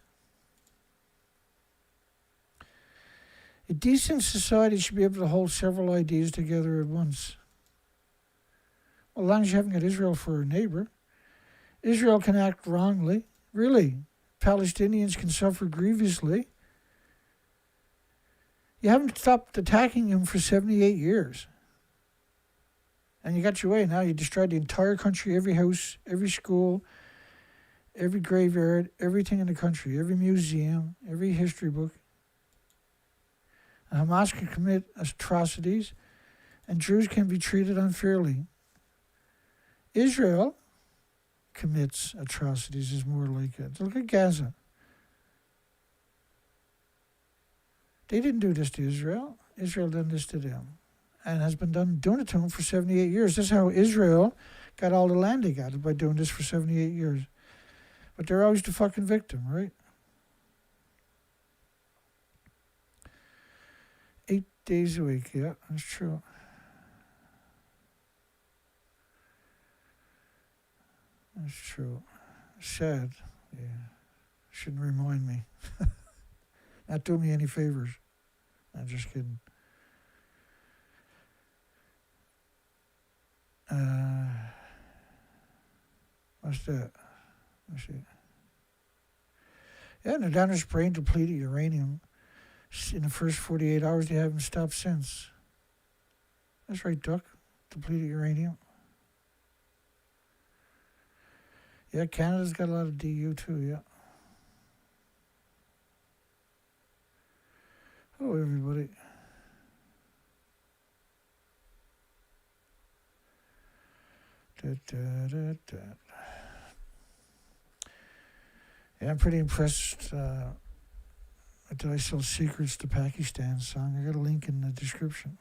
A decent society should be able to hold several ideas together at once. Well, as long as you haven't got Israel for a neighbor. Israel can act wrongly. Really. Palestinians can suffer grievously. You haven't stopped attacking them for 78 years. And you got your way. Now you destroyed the entire country, every house, every school, every graveyard, everything in the country, every museum, every history book. And Hamas can commit atrocities, and Jews can be treated unfairly. Israel commits atrocities, is more like it. Look at Gaza. They didn't do this to Israel. Israel done this to them. And has been doing it to them for 78 years. This is how Israel got all the land they got, by doing this for 78 years. But they're always the fucking victim, right? 8 days a week, yeah, that's true. That's true. Sad. Yeah. Shouldn't remind me. Not doing me any favors. I'm just kidding. What's that? Let's see. Yeah, the damaged brain depleted uranium. In the first 48 hours, they haven't stopped since. That's right, Duck. Depleted uranium. Yeah, Canada's got a lot of DU too, yeah. Hello, everybody. Yeah, I'm pretty impressed until I Sell Secrets to Pakistan song. I got a link in the description.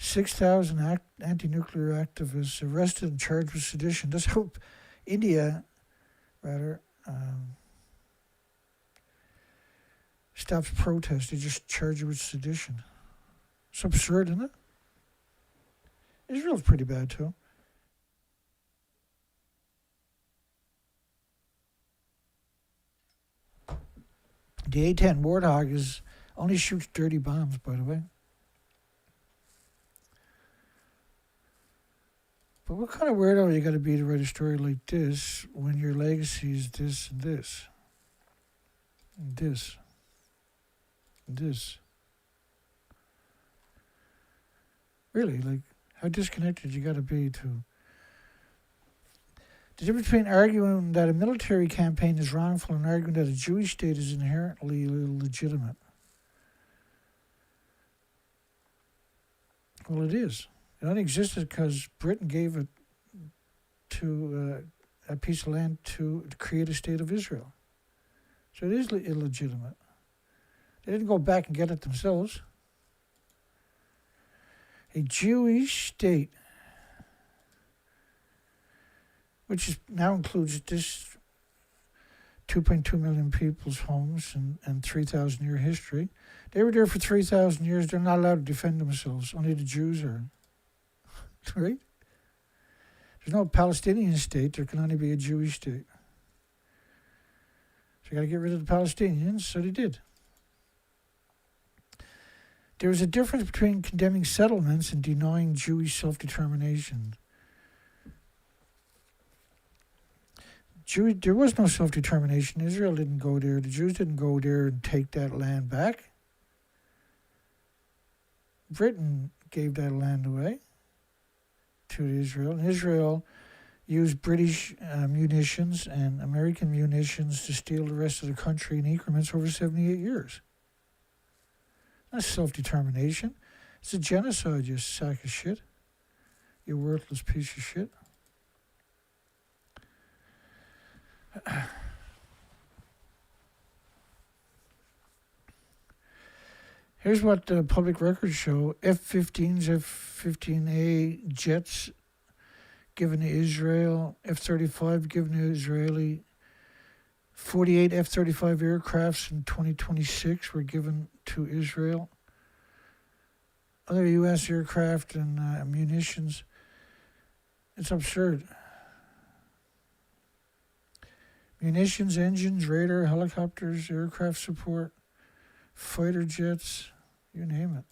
6,000 anti-nuclear activists arrested and charged with sedition. Let's hope India, rather, stops protest. They just charge you with sedition. It's absurd, isn't it? Israel's pretty bad, too. The A-10 Warthog only shoots dirty bombs, by the way. But what kind of weirdo you got to be to write a story like this when your legacy is this and this? And this. And this. Really, like, how disconnected you got to be to... The difference between arguing that a military campaign is wrongful and arguing that a Jewish state is inherently illegitimate. Well, it is. It only existed because Britain gave it to a piece of land to create a state of Israel. So it is illegitimate. They didn't go back and get it themselves. A Jewish state which now includes this 2.2 million people's homes and 3,000-year history. They were there for 3,000 years. They're not allowed to defend themselves. Only the Jews are. Right? There's no Palestinian state. There can only be a Jewish state. So you got to get rid of the Palestinians. So they did. There is a difference between condemning settlements and denying Jewish self-determination. There was no self-determination. Israel didn't go there. The Jews didn't go there and take that land back. Britain gave that land away to Israel. And Israel used British munitions and American munitions to steal the rest of the country in increments over 78 years. That's self-determination. It's a genocide, you sack of shit. You worthless piece of shit. Here's what the public records show. F-15s, F-15A jets given to Israel. F-35 given to Israeli. 48 F-35 aircrafts in 2026 were given to Israel. Other U.S. aircraft and munitions. It's absurd. Munitions, engines, radar, helicopters, aircraft support, fighter jets, you name it.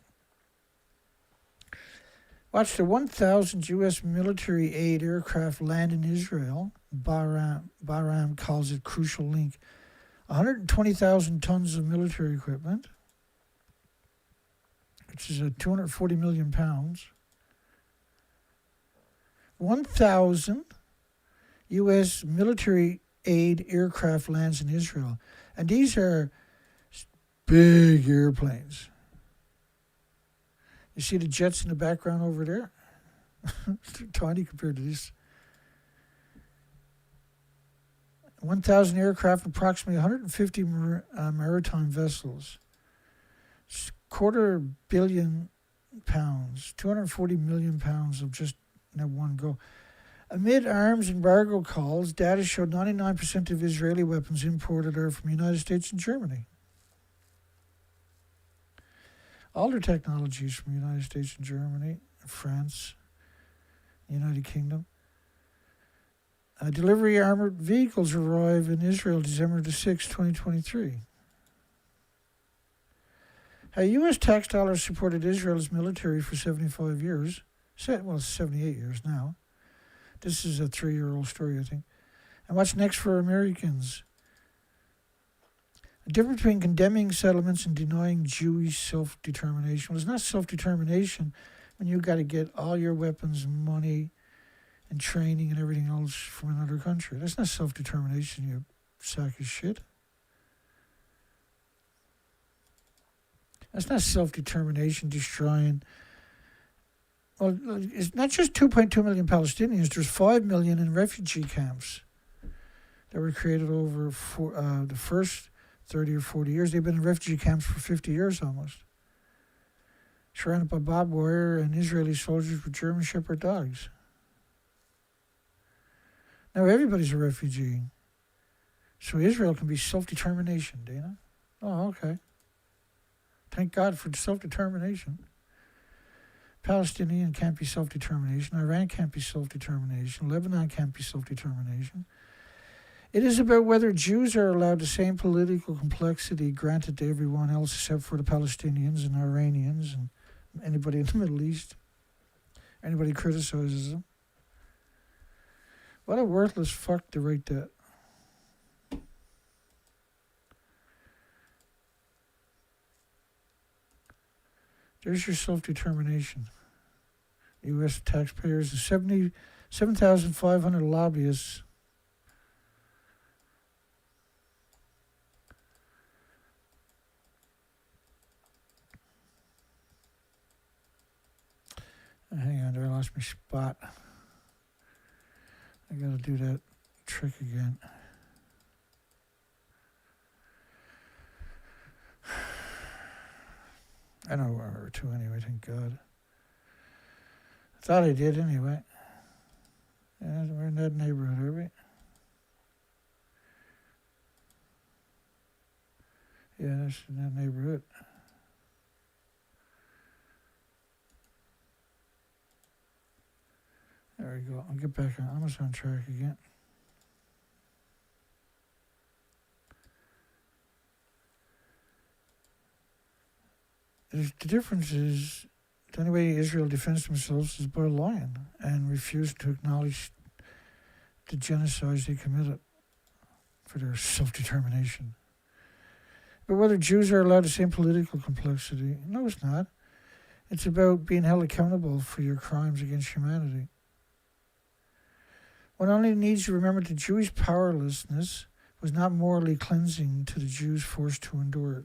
Watch the 1,000 U.S. military aid aircraft land in Israel. Bahram calls it crucial link. 120,000 tons of military equipment, which is 240 million pounds. 1,000 U.S. military aid aircraft lands in Israel. And these are big airplanes. You see the jets in the background over there? They're tiny compared to this. 1,000 aircraft, approximately 150 maritime vessels. It's $250 million, 240 million pounds of just in one go. Amid arms embargo calls, data showed 99% of Israeli weapons imported are from the United States and Germany. All their technologies from the United States and Germany, France, United Kingdom. Delivery armored vehicles arrive in Israel December the 6th, 2023. U.S. tax dollars supported Israel's military for 75 years. Well, 78 years now. This is a 3-year-old story, I think. And what's next for Americans? The difference between condemning settlements and denying Jewish self-determination. Well, it's not self-determination when you've got to get all your weapons and money and training and everything else from another country. That's not self-determination, you sack of shit. That's not self-determination destroying. Well, it's not just 2.2 million Palestinians. There's 5 million in refugee camps that were created over the first 30 or 40 years. They've been in refugee camps for 50 years almost. Surrounded by barbed wire and Israeli soldiers with German Shepherd dogs. Now everybody's a refugee. So Israel can be self-determination, Dana. Oh, okay. Thank God for self-determination. Palestinian can't be self-determination. Iran can't be self-determination. Lebanon can't be self-determination. It is about whether Jews are allowed the same political complexity granted to everyone else except for the Palestinians and Iranians and anybody in the Middle East. Anybody criticizes them. What a worthless fuck to write that. There's your self-determination. U.S. taxpayers, the 7,500 lobbyists. Hang on there, I lost my spot. I gotta do that trick again. I know one or two anyway, thank God. I thought I did anyway. Yeah, we're in that neighborhood, are we? Yeah, that's in that neighborhood. There we go. I'll get back on. Almost on track again. The difference is the only way Israel defends themselves is by lying and refuse to acknowledge the genocides they committed for their self-determination. But whether Jews are allowed the same political complexity, no, it's not. It's about being held accountable for your crimes against humanity. One only needs to remember that Jewish powerlessness was not morally cleansing to the Jews forced to endure it.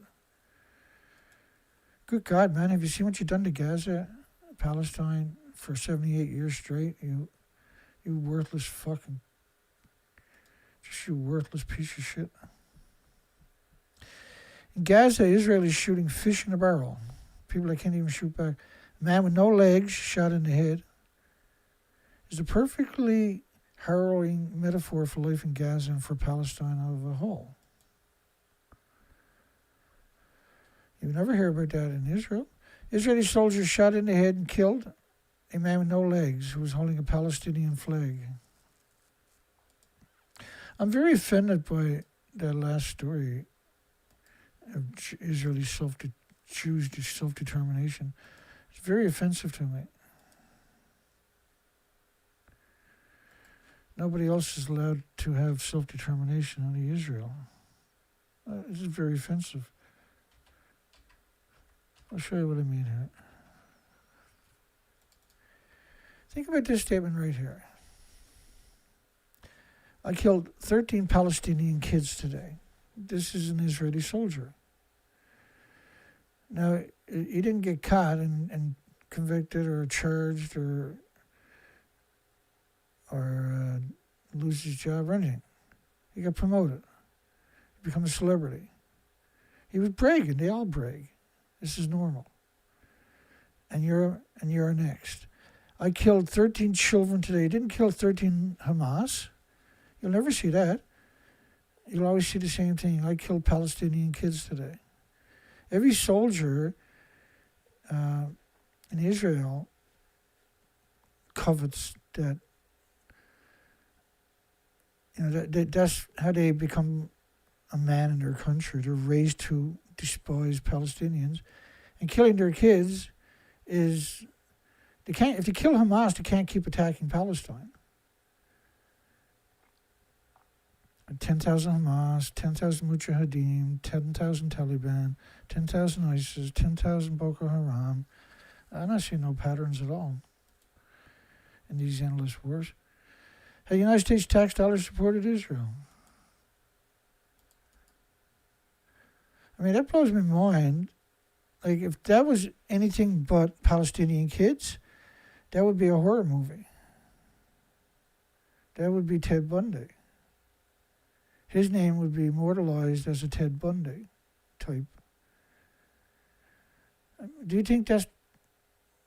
Good God, man, have you seen what you've done to Gaza, Palestine, for 78 years straight? You worthless fucking, just you worthless piece of shit. In Gaza, Israel is shooting fish in a barrel. People that can't even shoot back. A man with no legs shot in the head is a perfectly harrowing metaphor for life in Gaza and for Palestine as a whole. You never hear about that in Israel. Israeli soldiers shot in the head and killed a man with no legs who was holding a Palestinian flag. I'm very offended by that last story of Israeli Jews' self-determination. It's very offensive to me. Nobody else is allowed to have self-determination, only Israel. This is very offensive. I'll show you what I mean here. Think about this statement right here. I killed 13 Palestinian kids today. This is an Israeli soldier. Now, he didn't get caught and convicted or charged or lose his job or anything. He got promoted. He became a celebrity. He was bragging. They all brag. This is normal. And you're next. I killed 13 children today. I didn't kill 13 Hamas. You'll never see that. You'll always see the same thing. I killed Palestinian kids today. Every soldier in Israel covets that. You know, that's how they become a man in their country. They're raised to despise Palestinians, and killing their kids is they can't. If they kill Hamas, they can't keep attacking Palestine. 10,000 Hamas, 10,000 Mujahideen, 10,000 Taliban, 10,000 ISIS, 10,000 Boko Haram. I'm not seeing no patterns at all in these endless wars. Have United States tax dollars supported Israel? I mean, that blows my mind. Like, if that was anything but Palestinian kids, that would be a horror movie. That would be Ted Bundy. His name would be immortalized as a Ted Bundy type. Do you think that's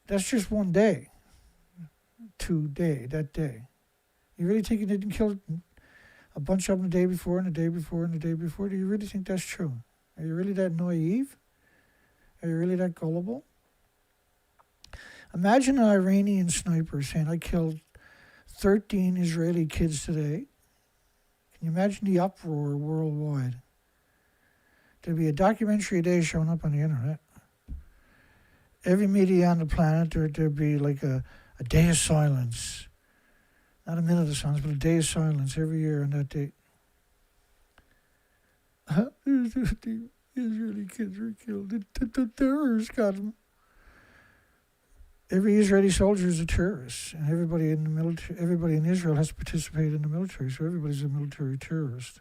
just one day? That day. You really think he didn't kill a bunch of them the day before and the day before and the day before? Do you really think that's true? Are you really that naive? Are you really that gullible? Imagine an Iranian sniper saying, I killed 13 Israeli kids today. Can you imagine the uproar worldwide? There'd be a documentary a day showing up on the internet. Every media on the planet, there'd be like a day of silence. Not a minute of silence, but a day of silence every year on that date. The Israeli kids were killed. The terrorists got them. Every Israeli soldier is a terrorist, and everybody in the military, everybody in Israel has to participate in the military, so everybody's a military terrorist.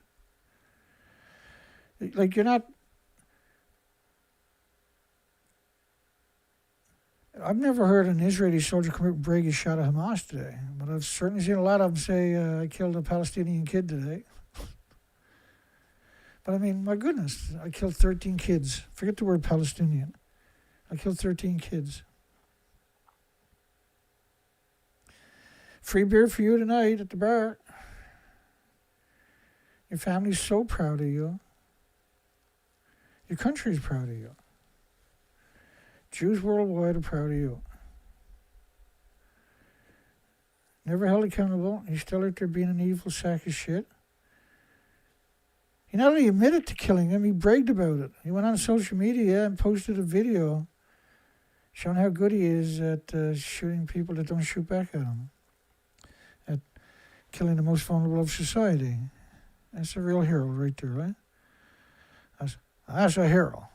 Like, you're not. I've never heard an Israeli soldier come out and brag he shot a Hamas today, but I've certainly seen a lot of them say, I killed a Palestinian kid today. But I mean, my goodness, I killed 13 kids. Forget the word Palestinian. I killed 13 kids. Free beer for you tonight at the bar. Your family's so proud of you. Your country's proud of you. Jews worldwide are proud of you. Never held accountable. He's still out there being an evil sack of shit. He not only admitted to killing him, he bragged about it. He went on social media and posted a video showing how good he is at shooting people that don't shoot back at him. At killing the most vulnerable of society. That's a real hero right there, right? That's a hero.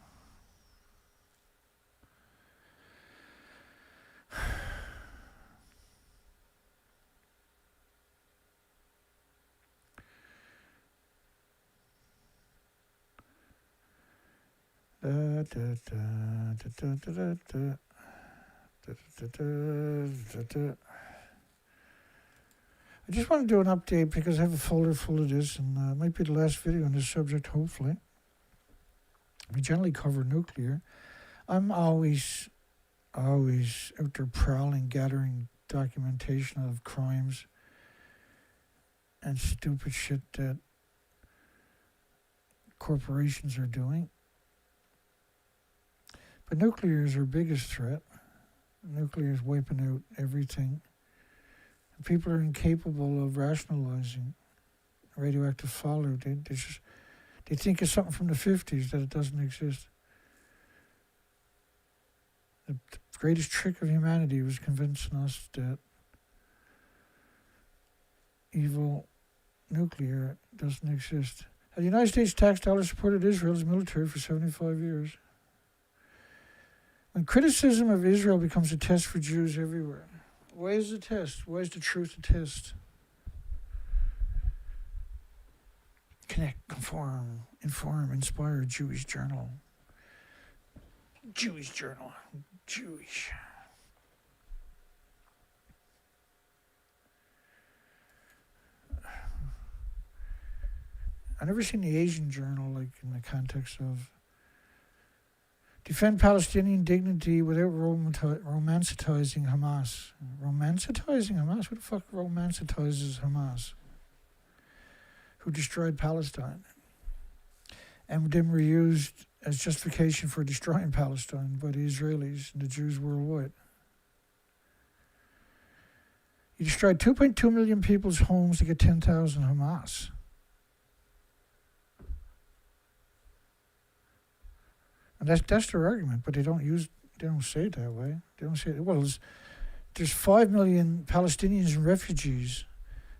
I just want to do an update because I have a folder full of this, and it might be the last video on this subject, hopefully. We generally cover nuclear. I'm always out there prowling, gathering documentation of crimes and stupid shit that corporations are doing. But nuclear is our biggest threat. Nuclear is wiping out everything. People are incapable of rationalizing radioactive fallout. They think it's something from the 50s, that it doesn't exist. The greatest trick of humanity was convincing us that evil nuclear doesn't exist. The United States tax dollars supported Israel's military for 75 years. When criticism of Israel becomes a test for Jews everywhere, why is the test? Why is the truth a test? Connect, conform, inform, inspire, Jewish journal. Jewish journal. Jewish. I've never seen the Asian journal, like in the context of defend Palestinian dignity without romanticizing Hamas. Romanticizing Hamas? Who the fuck romanticizes Hamas? Who destroyed Palestine and then were used as justification for destroying Palestine by the Israelis and the Jews worldwide. You destroyed 2.2 million people's homes to get 10,000 Hamas. And that's their argument, but they don't say it that way. They don't say it. Well, there's 5 million Palestinians and refugees.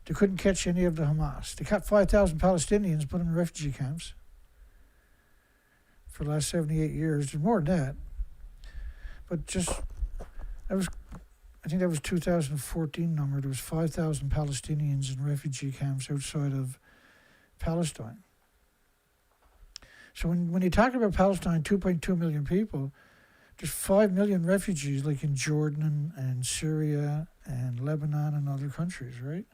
They couldn't catch any of the Hamas. They caught 5,000 Palestinians, put them in refugee camps for the last 78 years. There's more than that. But I think that was 2014 number. There was 5,000 Palestinians in refugee camps outside of Palestine. So when you talk about Palestine, 2.2 million people, there's 5 million refugees like in Jordan and Syria and Lebanon and other countries, right?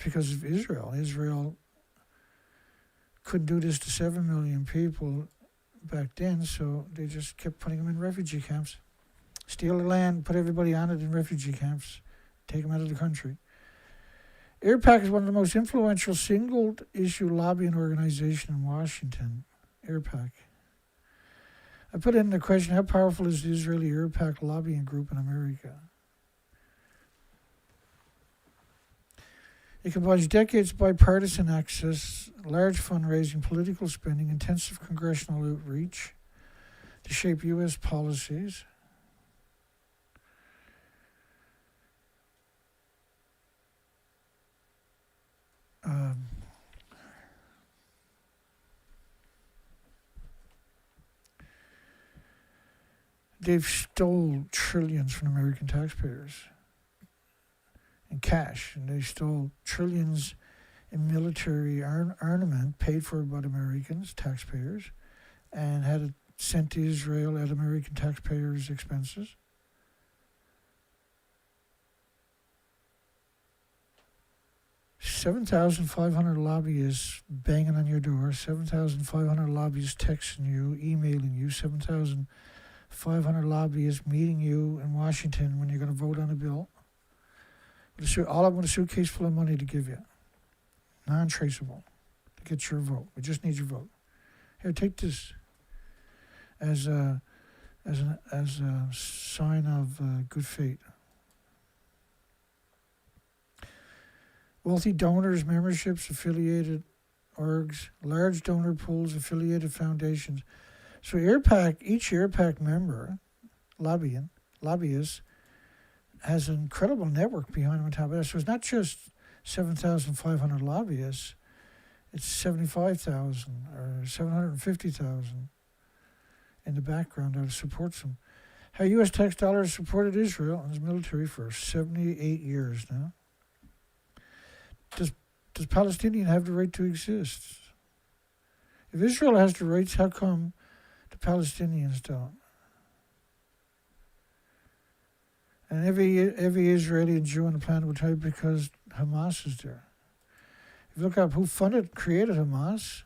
Because of Israel. Israel couldn't do this to 7 million people back then, so they just kept putting them in refugee camps. Steal the land, put everybody on it in refugee camps, take them out of the country. AIRPAC is one of the most influential single-issue lobbying organization in Washington, AIRPAC. I put in the question, how powerful is the Israeli AIRPAC lobbying group in America? It combines decades of bipartisan access, large fundraising, political spending, intensive congressional outreach to shape U.S. policies. They've stole trillions from American taxpayers in cash, and they stole trillions in military armament paid for by the Americans, taxpayers, and had it sent to Israel at American taxpayers' expenses. $7,500 lobbyists banging on your door, 7,500 lobbyists texting you, emailing you, 7,500 lobbyists meeting you in Washington when you're going to vote on a bill. All up with a suitcase full of money to give you. Non-traceable. To get your vote. We just need your vote. Here, take this as a sign of good fate. Wealthy donors, memberships, affiliated orgs, large donor pools, affiliated foundations. So each AirPac member, lobbyist, has an incredible network behind him on top of that. So it's not just 7,500 lobbyists, it's 75,000 or 750,000 in the background that supports him. How U.S. tax dollars supported Israel and its military for 78 years now. Does Palestinian have the right to exist? If Israel has the rights, how come the Palestinians don't? And every Israeli and Jew on the planet will tell you because Hamas is there. If you look up who created Hamas,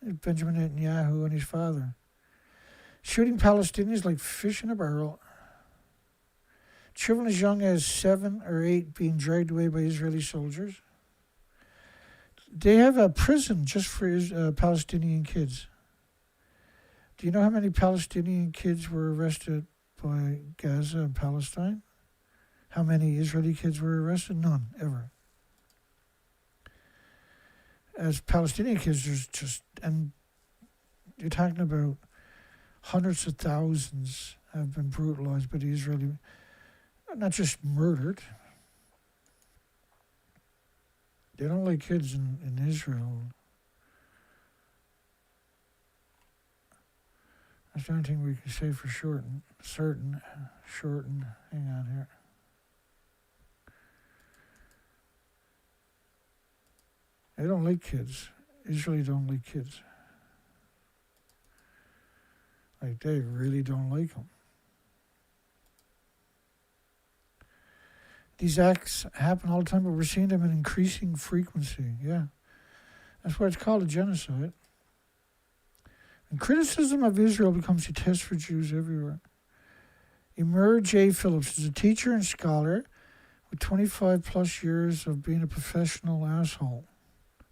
Benjamin Netanyahu and his father. Shooting Palestinians like fish in a barrel. Children as young as 7 or 8 being dragged away by Israeli soldiers. They have a prison just for Palestinian kids. Do you know how many Palestinian kids were arrested by Gaza and Palestine? How many Israeli kids were arrested? None, ever. As Palestinian kids, there's just, and you're talking about hundreds of thousands have been brutalized by the Israeli, not just murdered. They don't like kids in Israel. That's the only thing we can say for certain, hang on here. They don't like kids. Israeli don't like kids. Like, they really don't like them. These acts happen all the time, but we're seeing them in increasing frequency. Yeah. That's why it's called a genocide. And criticism of Israel becomes a test for Jews everywhere. Emir J. Phillips is a teacher and scholar with 25 plus years of being a professional asshole.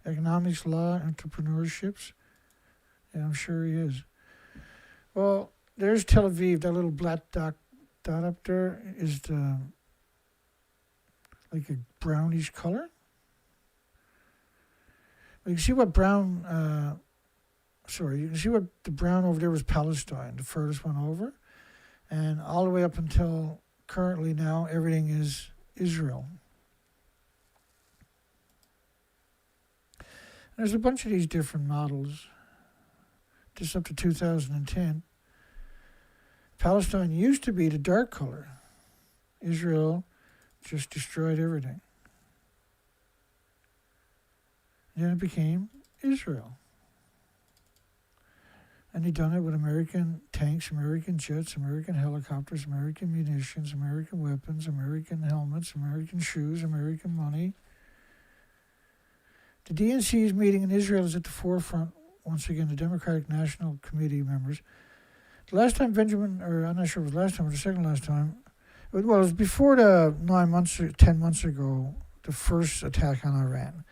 Economics, law, entrepreneurships. Yeah, I'm sure he is. Well, there's Tel Aviv. That little black dot up there is like a brownish color. You can see what brown, you can see what the brown over there was Palestine, the furthest one over. And all the way up until currently now, everything is Israel. And there's a bunch of these different models, just up to 2010. Palestine used to be the dark color. Israel just destroyed everything. And then it became Israel. And they done it with American tanks, American jets, American helicopters, American munitions, American weapons, American helmets, American shoes, American money. The DNC's meeting in Israel is at the forefront, once again, the Democratic National Committee members. The last time I'm not sure if it was last time or the second last time, it was before the 10 months ago, the first attack on Iran.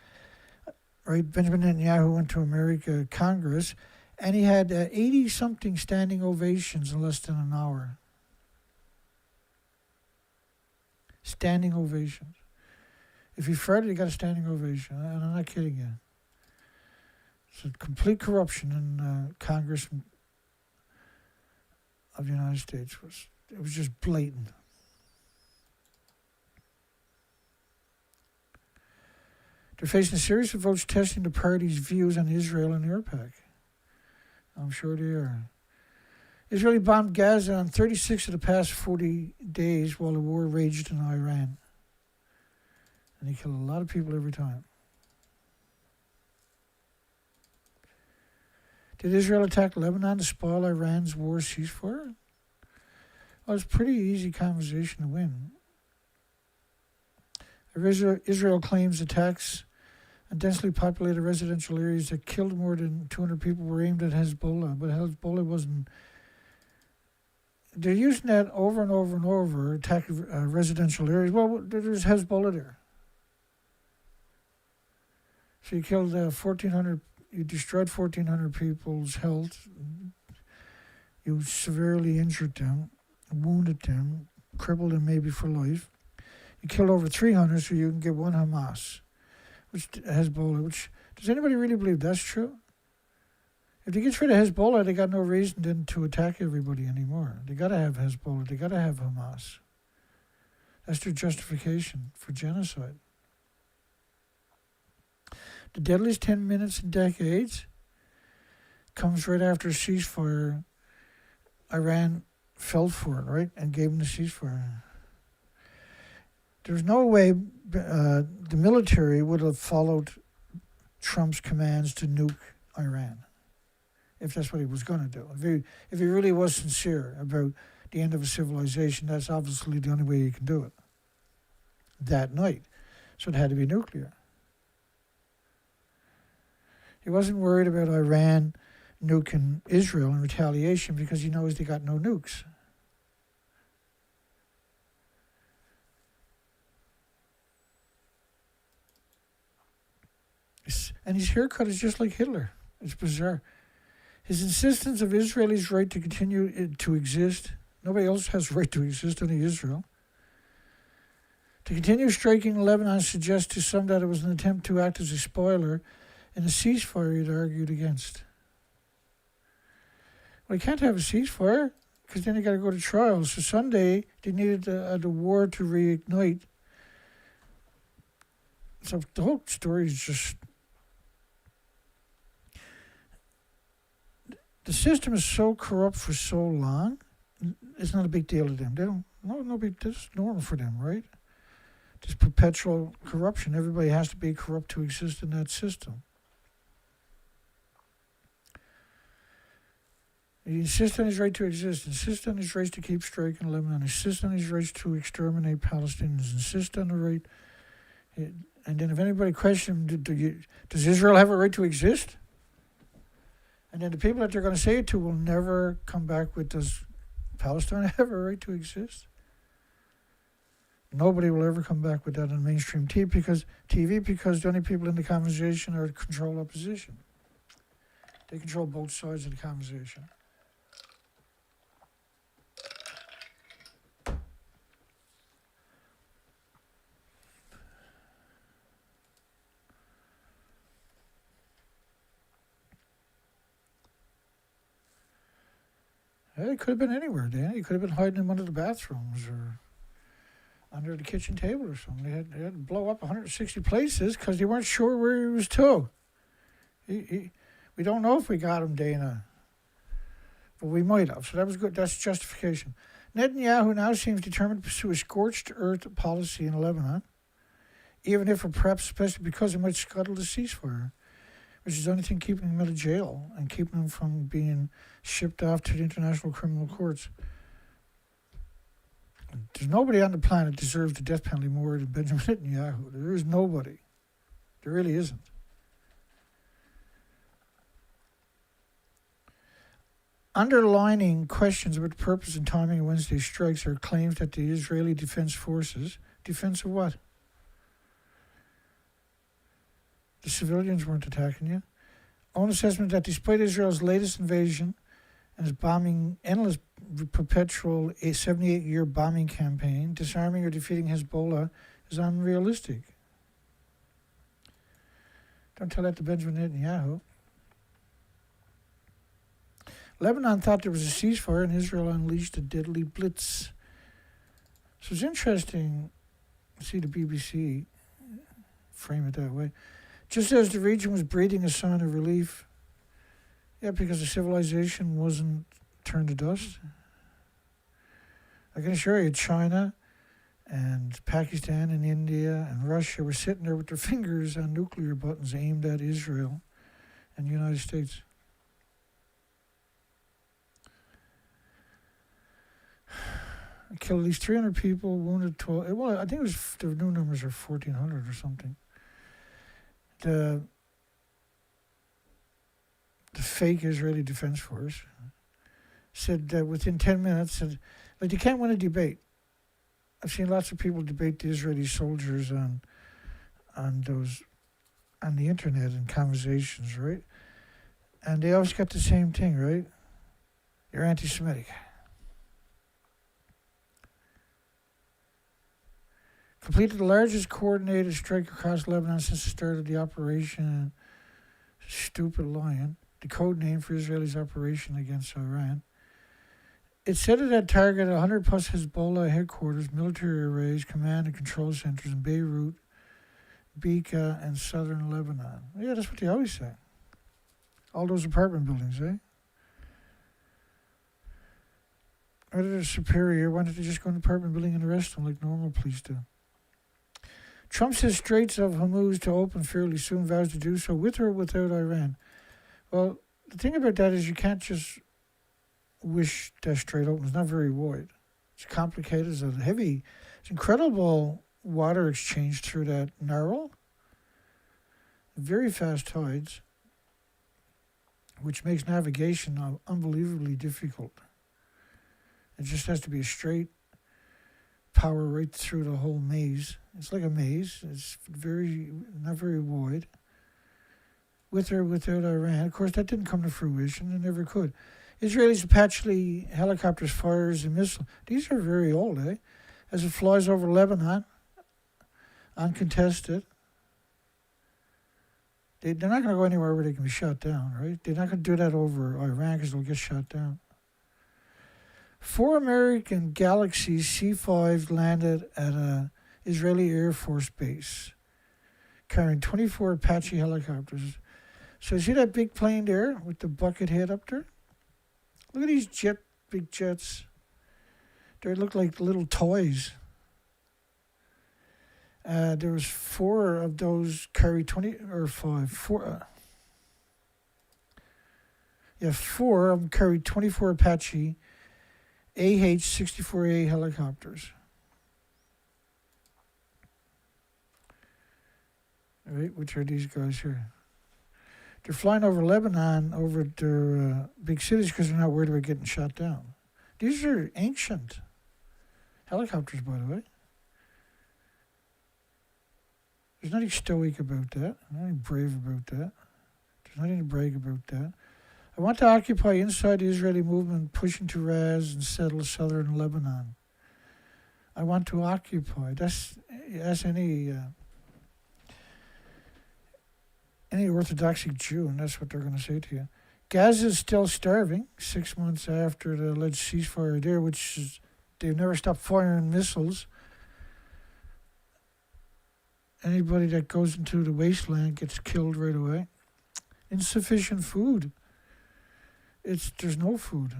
Right, Benjamin Netanyahu went to America Congress, and he had 80-something standing ovations in less than an hour. Standing ovations. If you farted, you got a standing ovation. And I'm not kidding you. It's a complete corruption in Congress of the United States. It was just blatant. They're facing a series of votes testing the party's views on Israel and Iraq. I'm sure they are. Israeli bombed Gaza on 36 of the past 40 days while the war raged in Iran. And they kill a lot of people every time. Did Israel attack Lebanon to spoil Iran's war ceasefire? Well, it's a pretty easy conversation to win. Israel claims attacks on densely populated residential areas that killed more than 200 people were aimed at Hezbollah, but Hezbollah wasn't they're using that over and over and over, attacking residential areas. Well, there's Hezbollah there. So you killed 1,400, you destroyed 1,400 people's health. You severely injured them, wounded them, crippled them maybe for life. You killed over 300 so you can get one Hamas, which Hezbollah, which, does anybody really believe that's true? If they get rid of Hezbollah, they got no reason then to attack everybody anymore. They got to have Hezbollah. They got to have Hamas. That's their justification for genocide. The deadliest 10 minutes in decades comes right after a ceasefire. Iran fell for it, right, and gave them the ceasefire. There's no way the military would have followed Trump's commands to nuke Iran, if that's what he was going to do. If he really was sincere about the end of a civilization, that's obviously the only way you can do it that night. So it had to be nuclear. He wasn't worried about Iran nuking Israel in retaliation because he knows they got no nukes. And his haircut is just like Hitler. It's bizarre. His insistence of Israelis' right to continue to exist. Nobody else has right to exist, only Israel. To continue striking Lebanon suggests to some that it was an attempt to act as a spoiler in a ceasefire he'd argued against. Well, you can't have a ceasefire because then you got to go to trial. So Sunday, they needed the war to reignite. So the whole story is just... The system is so corrupt for so long, it's not a big deal to them. They don't, no big, that's normal for them, right? Just perpetual corruption. Everybody has to be corrupt to exist in that system. He insists on his right to exist, insists on his right to keep striking Lebanon, insists on his right to exterminate Palestinians, insists on the right. And then if anybody questions him, does Israel have a right to exist? And then the people that they're going to say it to will never come back with, does Palestine have a right to exist? Nobody will ever come back with that on mainstream TV because the only people in the conversation are control opposition. They control both sides of the conversation. It could have been anywhere, Dan. He could have been hiding in one of the bathrooms or under the kitchen table or something. They had to blow up 160 places because they weren't sure where he was to. We don't know if we got him, Dana. But we might have. So that was good. That's justification. Netanyahu now seems determined to pursue a scorched earth policy in Lebanon, even if, or perhaps especially because it might scuttle the ceasefire, which is the only thing keeping him out of jail and keeping him from being shipped off to the international criminal courts. There's nobody on the planet deserves the death penalty more than Benjamin Netanyahu. There is nobody. There really isn't. Underlining questions about the purpose and timing of Wednesday's strikes are claims that the Israeli Defense Forces, defense of what? The civilians weren't attacking you. Own assessment that despite Israel's latest invasion and its bombing, endless, perpetual 78-year bombing campaign, disarming or defeating Hezbollah is unrealistic. Don't tell that to Benjamin Netanyahu. Lebanon thought there was a ceasefire and Israel unleashed a deadly blitz. So it's interesting to see the BBC frame it that way. Just as the region was breathing a sign of relief, because the civilization wasn't turned to dust. I can assure you, China and Pakistan and India and Russia were sitting there with their fingers on nuclear buttons aimed at Israel and the United States. Killed at least 300 people, wounded 12. Well, I think it was, the new numbers are 1,400 or something. The fake Israeli Defense Force said that within 10 minutes, said, like, you can't win a debate. I've seen lots of people debate the Israeli soldiers on the internet and conversations, right? And they always got the same thing, right? You're anti-Semitic. Completed the largest coordinated strike across Lebanon since the start of the operation. Stupid lion. The code name for Israel's operation against Iran. It said it had targeted 100 plus Hezbollah headquarters, military arrays, command and control centers in Beirut, Bekaa, and southern Lebanon. Yeah, that's what they always say. All those apartment buildings, eh? Or they're superior. Why don't they just go in an apartment building and arrest them like normal police do? Trump says Straits of Hormuz to open fairly soon, vows to do so with or without Iran. Well, the thing about that is you can't just wish that strait open. It's not very wide. It's complicated. It's incredible water exchange through that narrow. Very fast tides, which makes navigation unbelievably difficult. It just has to be a straight power right through the whole maze. It's like a maze. It's not very wide. With or without Iran. Of course, that didn't come to fruition. It never could. Israelis Apache helicopters, fires, and missiles. These are very old, eh? As it flies over Lebanon, uncontested. They're not going to go anywhere where they can be shot down, right? They're not going to do that over Iran because they'll get shot down. 4 American Galaxy C-5s landed at an Israeli Air Force base, carrying 24 Apache helicopters. So you see that big plane there with the bucket head up there? Look at these big jets. They look like little toys. There was 4 of those carry 4 of them carried 24 Apache AH-64A helicopters. All right, which are these guys here? They're flying over Lebanon, over their big cities because they're not worried about getting shot down. These are ancient helicopters, by the way. There's nothing stoic about that. Nothing brave about that. There's nothing to brag about that. I want to occupy inside the Israeli movement, pushing to razz and settle southern Lebanon. I want to occupy. That's any Orthodox Jew, and that's what they're going to say to you. Gaza is still starving 6 months after the alleged ceasefire there, which is, they've never stopped firing missiles. Anybody that goes into the wasteland gets killed right away. Insufficient food. There's no food.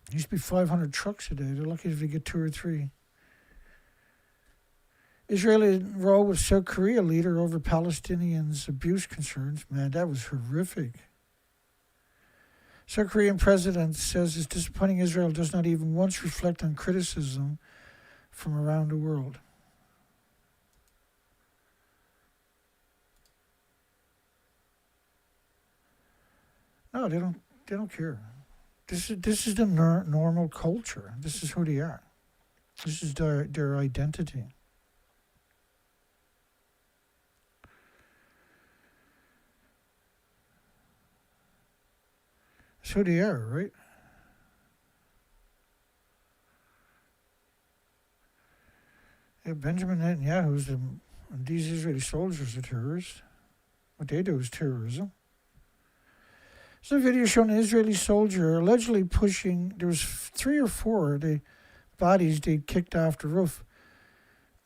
It used to be 500 trucks a day. They're lucky if they get 2 or 3. Israeli row with South Korea leader over Palestinians' abuse concerns. Man, that was horrific. South Korean president says it's disappointing Israel does not even once reflect on criticism from around the world. No, they don't care. This is the normal culture. This is who they are. This is their identity. That's who they are, right? Yeah, Benjamin Netanyahu these Israeli soldiers are terrorists. What they do is terrorism. There's a video showing an Israeli soldier allegedly pushing. There was 3 or 4 bodies they kicked off the roof.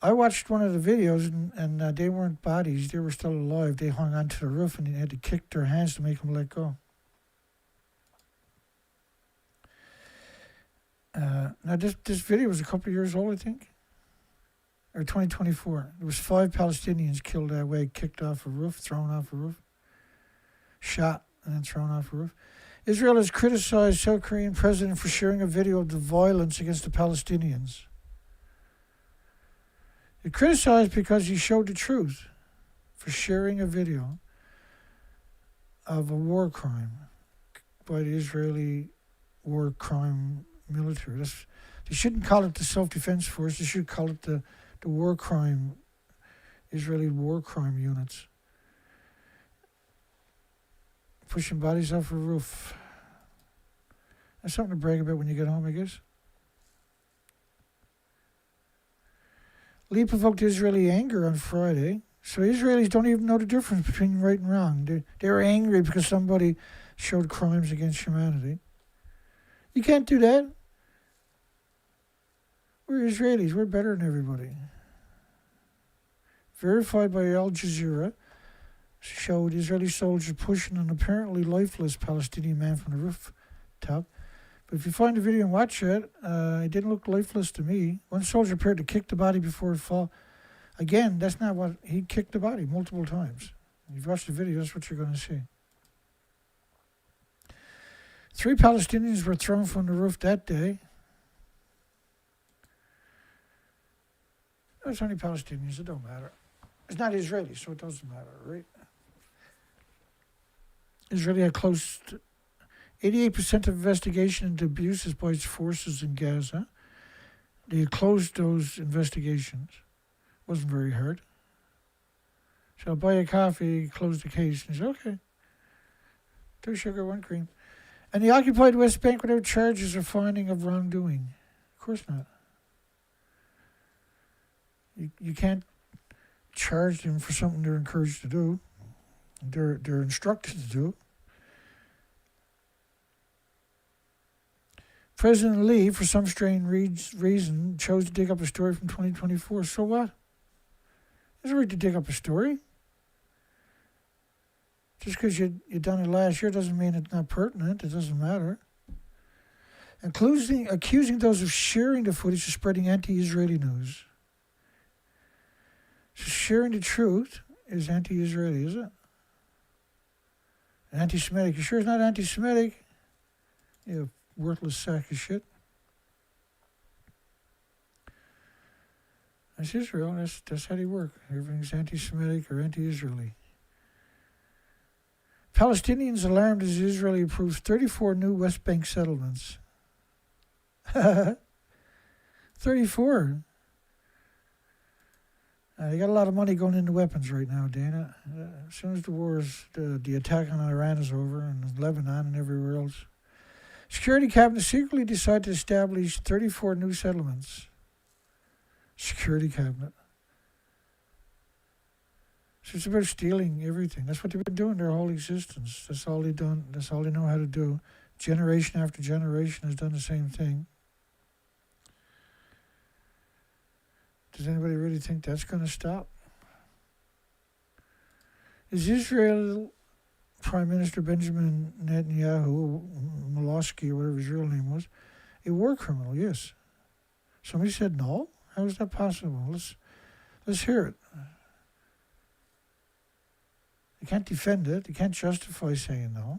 I watched one of the videos, and they weren't bodies. They were still alive. They hung onto the roof, and they had to kick their hands to make them let go. Now, this video was a couple of years old, I think, or 2024. There was 5 Palestinians killed that way, kicked off a roof, thrown off a roof, shot, and then thrown off a roof. Israel has criticized South Korean president for sharing a video of the violence against the Palestinians. He criticized because he showed the truth for sharing a video of a war crime by the Israeli war crime military. They shouldn't call it the self-defense force. They should call it the war crime, Israeli war crime units. Pushing bodies off a roof. That's something to brag about when you get home, I guess. Lee provoked Israeli anger on Friday. So Israelis don't even know the difference between right and wrong. They're angry because somebody showed crimes against humanity. You can't do that. We're Israelis. We're better than everybody. Verified by Al Jazeera, showed Israeli soldiers pushing an apparently lifeless Palestinian man from the rooftop. But if you find the video and watch it, it didn't look lifeless to me. One soldier appeared to kick the body before it fell. Again, that's not what... He kicked the body multiple times. If you've watched the video, that's what you're going to see. 3 Palestinians were thrown from the roof that day. It's only Palestinians, it don't matter. It's not Israeli, so it doesn't matter, right? Israeli had closed 88% of investigation into abuses by its forces in Gaza. They had closed those investigations. Wasn't very hard. So I'll buy a coffee, close the case, and he said, okay. 2 sugar, 1 cream. And the occupied West Bank without charges or finding of wrongdoing. Of course not. You can't charge them for something they're encouraged to do. They're instructed to do. President Lee, for some strange reason, chose to dig up a story from 2024. So what? There's a right to dig up a story. Just because you done it last year doesn't mean it's not pertinent. It doesn't matter. Accusing those of sharing the footage of spreading anti-Israeli news. So sharing the truth is anti-Israeli, is it? Anti-Semitic. You sure it's not anti-Semitic? You worthless sack of shit. That's Israel. That's how they work. Everything's anti-Semitic or anti-Israeli. Palestinians alarmed as Israel approves 34 new West Bank settlements. 34. They got a lot of money going into weapons right now, Dana. As soon as the attack on Iran is over, and Lebanon and everywhere else, Security Cabinet secretly decided to establish 34 new settlements. Security Cabinet. So it's about stealing everything. That's what they've been doing their whole existence. That's all they've done. That's all they know how to do. Generation after generation has done the same thing. Does anybody really think that's going to stop? Is Israel Prime Minister Benjamin Netanyahu, Molosky, or whatever his real name was, a war criminal? Yes. Somebody said no? How is that possible? Let's hear it. You can't defend it. You can't justify saying no.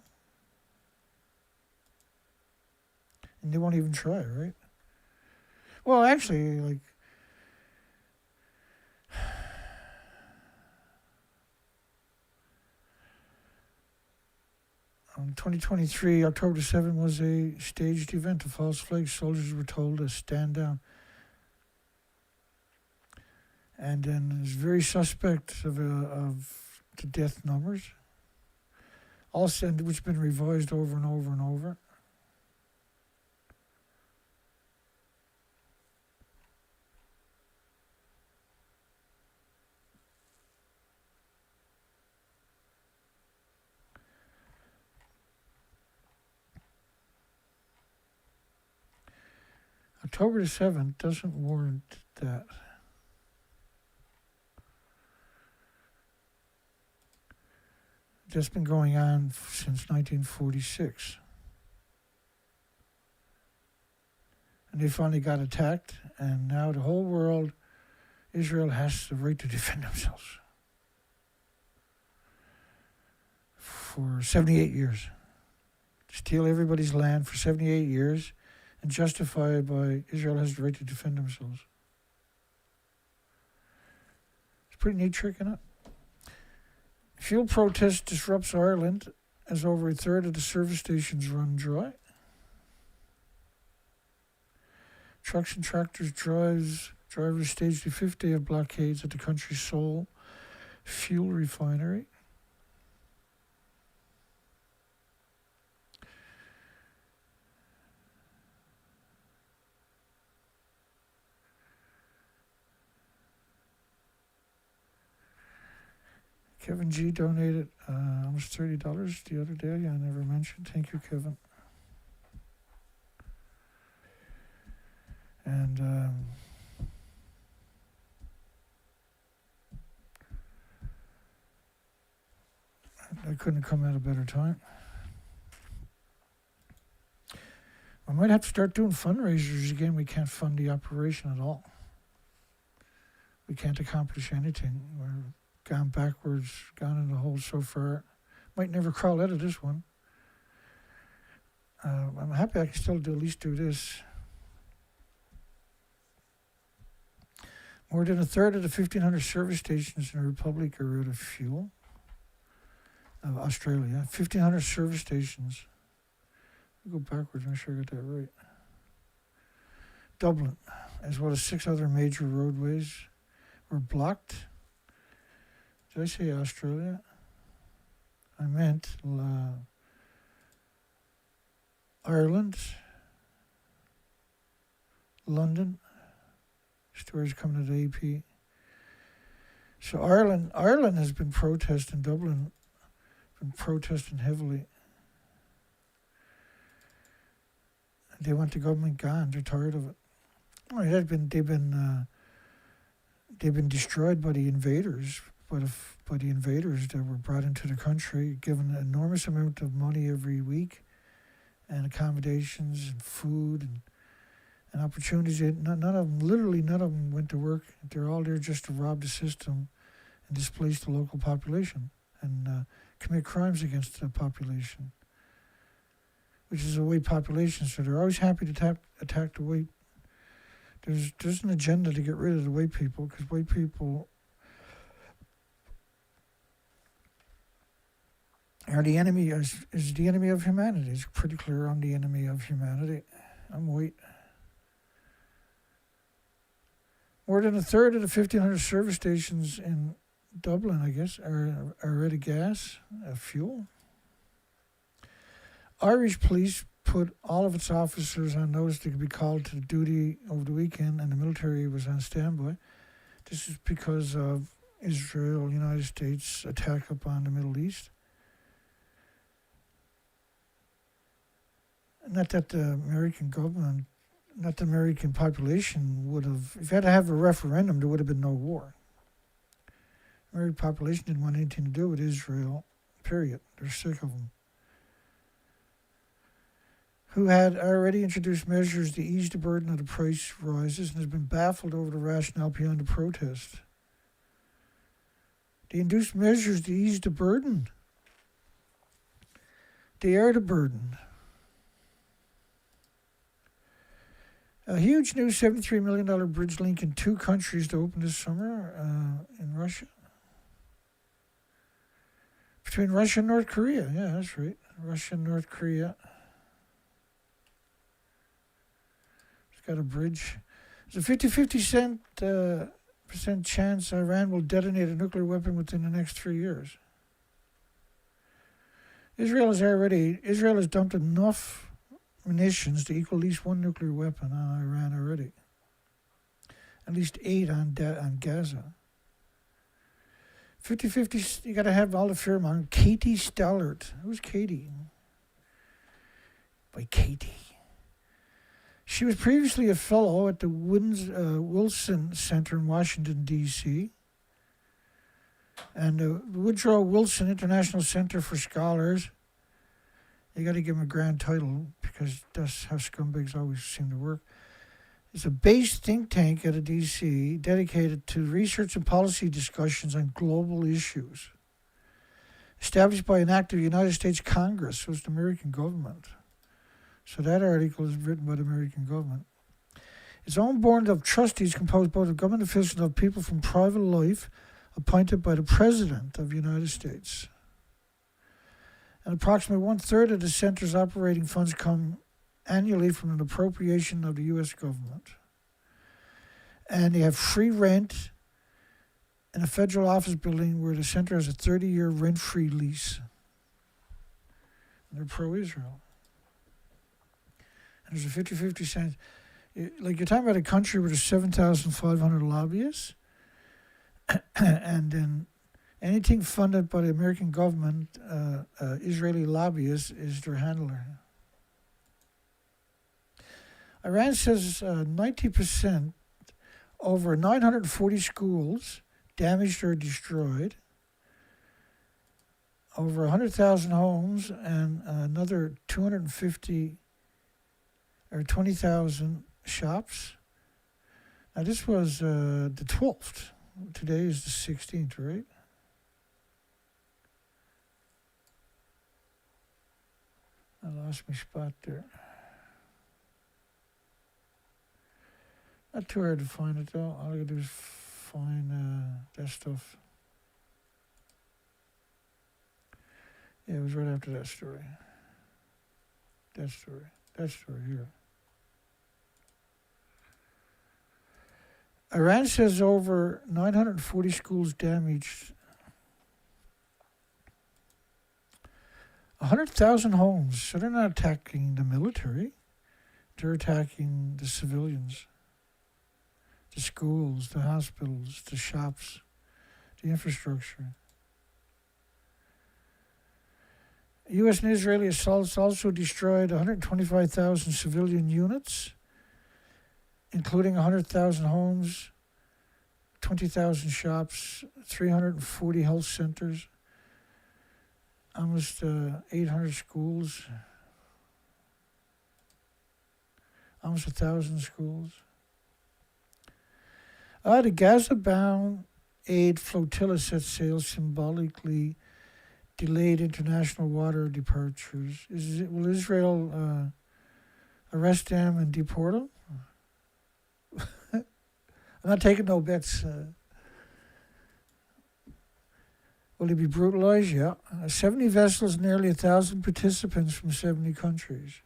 And they won't even try, right? Well, actually, like, in 2023, October 7 was a staged event. The false flag soldiers were told to stand down. And then it's very suspect of the death numbers, also, which have been revised over and over and over. October 7th doesn't warrant that. That's been going on since 1946. And they finally got attacked, and now the whole world, Israel has the right to defend themselves. For 78 years. Steal everybody's land for 78 years and justify it by Israel has the right to defend themselves. It's a pretty neat trick, isn't it? Fuel protest disrupts Ireland as over a third of the service stations run dry. Trucks and tractors drivers staged the fifth day of blockades at the country's sole fuel refinery. Kevin G donated almost $30 the other day. I never mentioned. Thank you, Kevin. And I couldn't come at a better time. I might have to start doing fundraisers again. We can't fund the operation at all. We can't accomplish anything. We're gone backwards, gone in the hole so far. Might never crawl out of this one. I'm happy I can still at least do this. More than a third of the 1,500 service stations in the Republic are out of fuel. Australia, 1,500 service stations. I'll go backwards, make sure I got that right. Dublin, as well as 6 other major roadways, were blocked. Did I say Australia? I meant Ireland, London. Stories coming to the AP. So Ireland has been protesting. Dublin been protesting heavily. They want the government gone. They're tired of it. Oh, they've been destroyed by the invaders. By the invaders that were brought into the country, given an enormous amount of money every week, and accommodations and food and opportunities. None of them went to work. They're all there just to rob the system and displace the local population and commit crimes against the population, which is a white population. So they're always happy to attack the white. There's an agenda to get rid of the white people, because white people are the enemy. Is the enemy of humanity. It's pretty clear I'm the enemy of humanity. I'm white. More than a third of the 1,500 service stations in Dublin, I guess, are out of gas, fuel. Irish police put all of its officers on notice they could be called to duty over the weekend, and the military was on standby. This is because of Israel, United States attack upon the Middle East. Not that the American government, not the American population would have, if you had to have a referendum, there would have been no war. The American population didn't want anything to do with Israel, period. They're sick of them. Who had already introduced measures to ease the burden of the price rises and has been baffled over the rationale behind the protest. They introduced measures to ease the burden. They are the burden. A huge new $73 million bridge linking 2 countries to open this summer in Russia. Between Russia and North Korea. Yeah, that's right. Russia and North Korea. It's got a bridge. There's a 50-50% chance Iran will detonate a nuclear weapon within the next 3 years. Israel has dumped enough munitions to equal at least 1 nuclear weapon on Iran already. At least 8 on Gaza. 50-50, you got to have all the firm on. Katie Stallert. Who's Katie? By Katie. She was previously a fellow at the Wilson Center in Washington, D.C. and the Woodrow Wilson International Center for Scholars. You got to give him a grand title, because that's how scumbags always seem to work. It's a base think tank out of D.C. dedicated to research and policy discussions on global issues. Established by an act of the United States Congress, so it's the American government. So that article is written by the American government. Its own board of trustees composed both of government officials and of people from private life appointed by the President of the United States. And approximately 1/3 of the center's operating funds come annually from an appropriation of the U.S. government. And they have free rent in a federal office building where the center has a 30-year rent-free lease. And they're pro-Israel. And there's a 50-50 sense. Like, you're talking about a country where there's 7,500 lobbyists, and then anything funded by the American government, Israeli lobbyists, is their handler. Iran says 90%, over 940 schools damaged or destroyed, over 100,000 homes, and another 250 or 20,000 shops. Now, this was the 12th. Today is the 16th, right? I lost my spot there. Not too hard to find it, though. All I gotta do is find that stuff. Yeah, it was right after that story. That story here. Iran says over 940 schools damaged, 100,000 homes. So they're not attacking the military. They're attacking the civilians, the schools, the hospitals, the shops, the infrastructure. U.S. and Israeli assaults also destroyed 125,000 civilian units, including 100,000 homes, 20,000 shops, 340 health centers, almost 800 schools, almost 1,000 schools. The Gaza-bound aid flotilla set sail, symbolically delayed international water departures. Will Israel arrest them and deport them? I'm not taking no bets. Will they be brutalized? Yeah. 70 vessels, nearly 1,000 participants from 70 countries.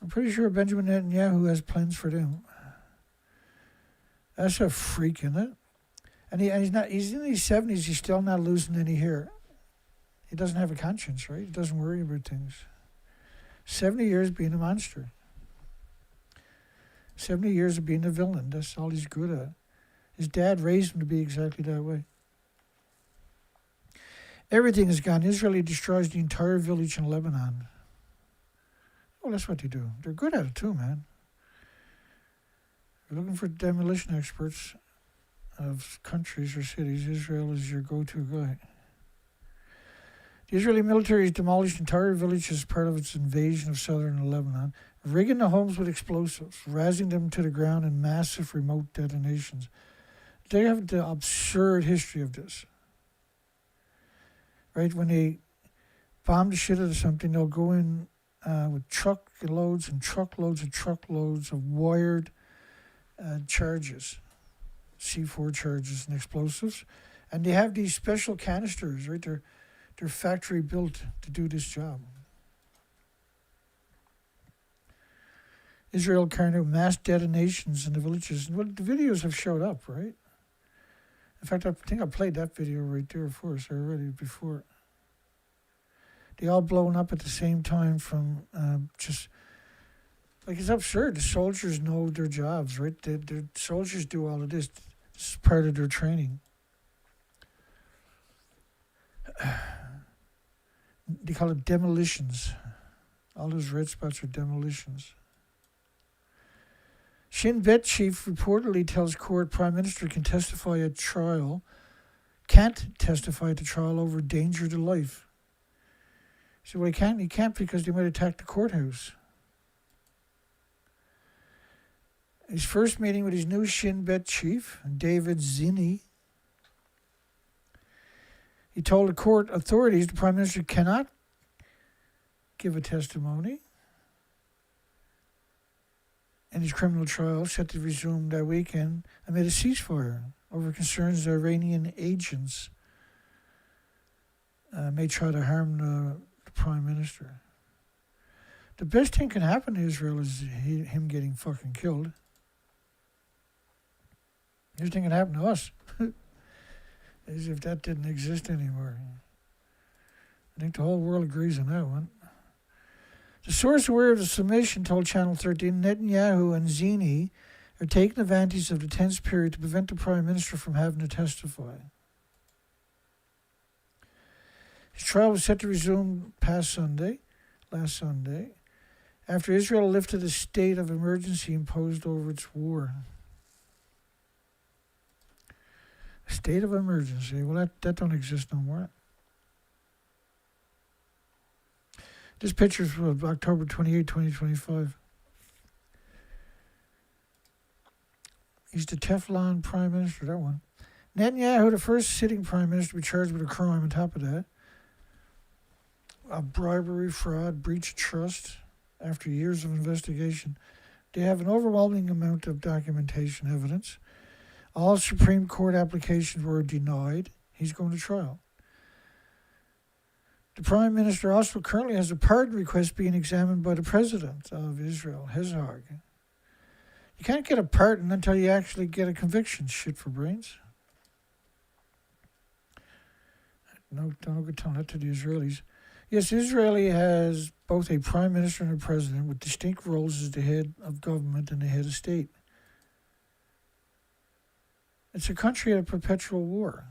I'm pretty sure Benjamin Netanyahu has plans for them. That's a freak, isn't it? And he's in his 70s, he's still not losing any hair. He doesn't have a conscience, right? He doesn't worry about things. 70 years being a monster. 70 years of being a villain. That's all he's good at. His dad raised him to be exactly that way. Everything is gone. Israel destroys the entire village in Lebanon. Well, that's what they do. They're good at it too, man. If you're looking for demolition experts of countries or cities, Israel is your go-to guy. The Israeli military has demolished entire villages as part of its invasion of southern Lebanon, rigging the homes with explosives, razzing them to the ground in massive remote detonations. They have the absurd history of this. Right? When they bomb the shit out of something, they'll go in with truckloads and truckloads and truckloads of wired charges, C4 charges and explosives. And they have these special canisters, right? They're factory built to do this job. Israel carrying out mass detonations in the villages. Well, the videos have showed up, right? In fact, I think I played that video right there for us already before. They all blown up at the same time from just... Like, it's absurd. The soldiers know their jobs, right? The soldiers do all of this. This is part of their training. They call it demolitions. All those red spots are demolitions. Shin Bet chief reportedly tells court Prime Minister can't testify at trial over danger to life. He said, well, he can't because they might attack the courthouse. His first meeting with his new Shin Bet chief, David Zinni, he told the court authorities the Prime Minister cannot give a testimony in his criminal trial set to resume that weekend amid a ceasefire over concerns that Iranian agents may try to harm the Prime Minister. The best thing can happen to Israel is him getting fucking killed. The best thing can happen to us is if that didn't exist anymore. I think the whole world agrees on that one. The source aware of the submission told Channel 13 Netanyahu and Zini are taking advantage of the tense period to prevent the Prime Minister from having to testify. His trial was set to resume last Sunday, after Israel lifted a state of emergency imposed over its war. A state of emergency? Well, that don't exist no more. This picture is from October 28, 2025. He's the Teflon Prime Minister, that one. Netanyahu, the first sitting Prime Minister to be charged with a crime on top of that. Bribery, fraud, breach of trust. After years of investigation, they have an overwhelming amount of documentation evidence. All Supreme Court applications were denied. He's going to trial. The Prime Minister also currently has a pardon request being examined by the President of Israel, Herzog. You can't get a pardon until you actually get a conviction, shit for brains. No, don't go telling that to the Israelis. Yes, Israel has both a Prime Minister and a President with distinct roles as the head of government and the head of state. It's a country at a perpetual war.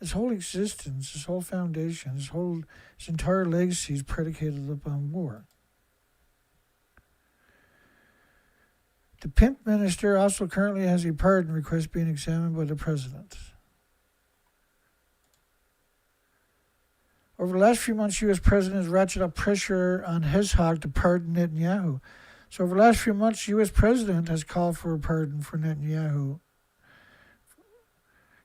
Its whole existence, its whole foundation, its entire legacy is predicated upon war. The pimp minister also currently has a pardon request being examined by the President. Over the last few months, U.S. President has ratcheted up pressure on Herzog to pardon Netanyahu. So over the last few months, U.S. President has called for a pardon for Netanyahu,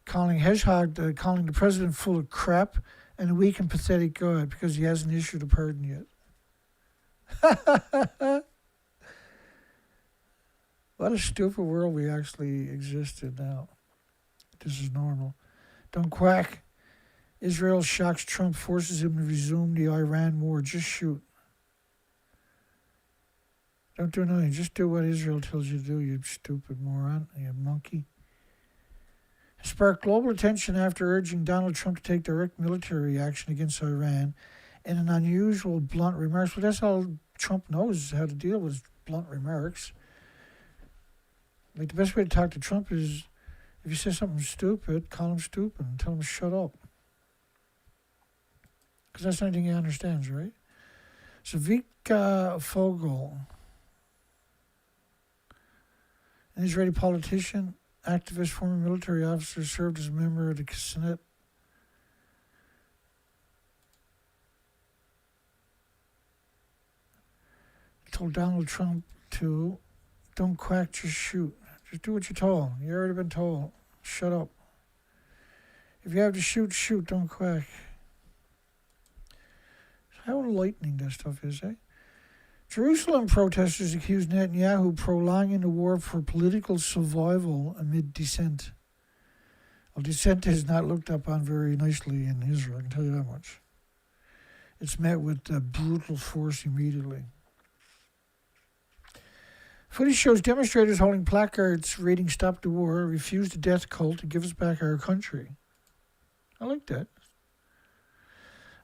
calling the President full of crap and a weak and pathetic God because he hasn't issued a pardon yet. What a stupid world we actually exist in now. This is normal. Don't quack. Israel shocks Trump, forces him to resume the Iran war. Just shoot. Don't do nothing. Just do what Israel tells you to do, you stupid moron, you monkey. It sparked global attention after urging Donald Trump to take direct military action against Iran in an unusual blunt remarks. Well, that's all Trump knows, how to deal with blunt remarks. Like, the best way to talk to Trump is, if you say something stupid, call him stupid and tell him to shut up. Because that's the only thing he understands, right? So Vika Fogel, an Israeli politician, activist, former military officer, served as a member of the Senate. Told Donald Trump to, don't quack, just shoot. Just do what you're told. You've already been told. Shut up. If you have to shoot, shoot, don't quack. How enlightening that stuff is, eh? Jerusalem protesters accused Netanyahu of prolonging the war for political survival amid dissent. Well, dissent is not looked upon very nicely in Israel, I can tell you that much. It's met with brutal force immediately. Footage shows demonstrators holding placards reading "Stop the War, refuse the death cult, and give us back our country." I like that.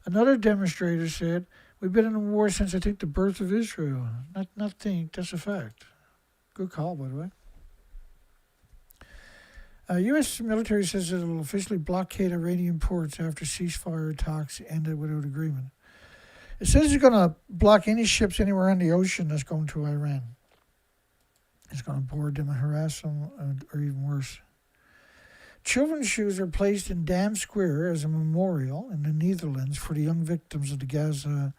Another demonstrator said, "We've been in a war since, I think, the birth of Israel." Not think, that's a fact. Good call, by the way. U.S. military says it will officially blockade Iranian ports after ceasefire talks ended without agreement. It says it's going to block any ships anywhere on the ocean that's going to Iran. It's going to board them and harass them, or even worse. Children's shoes are placed in Dam Square as a memorial in the Netherlands for the young victims of the Gaza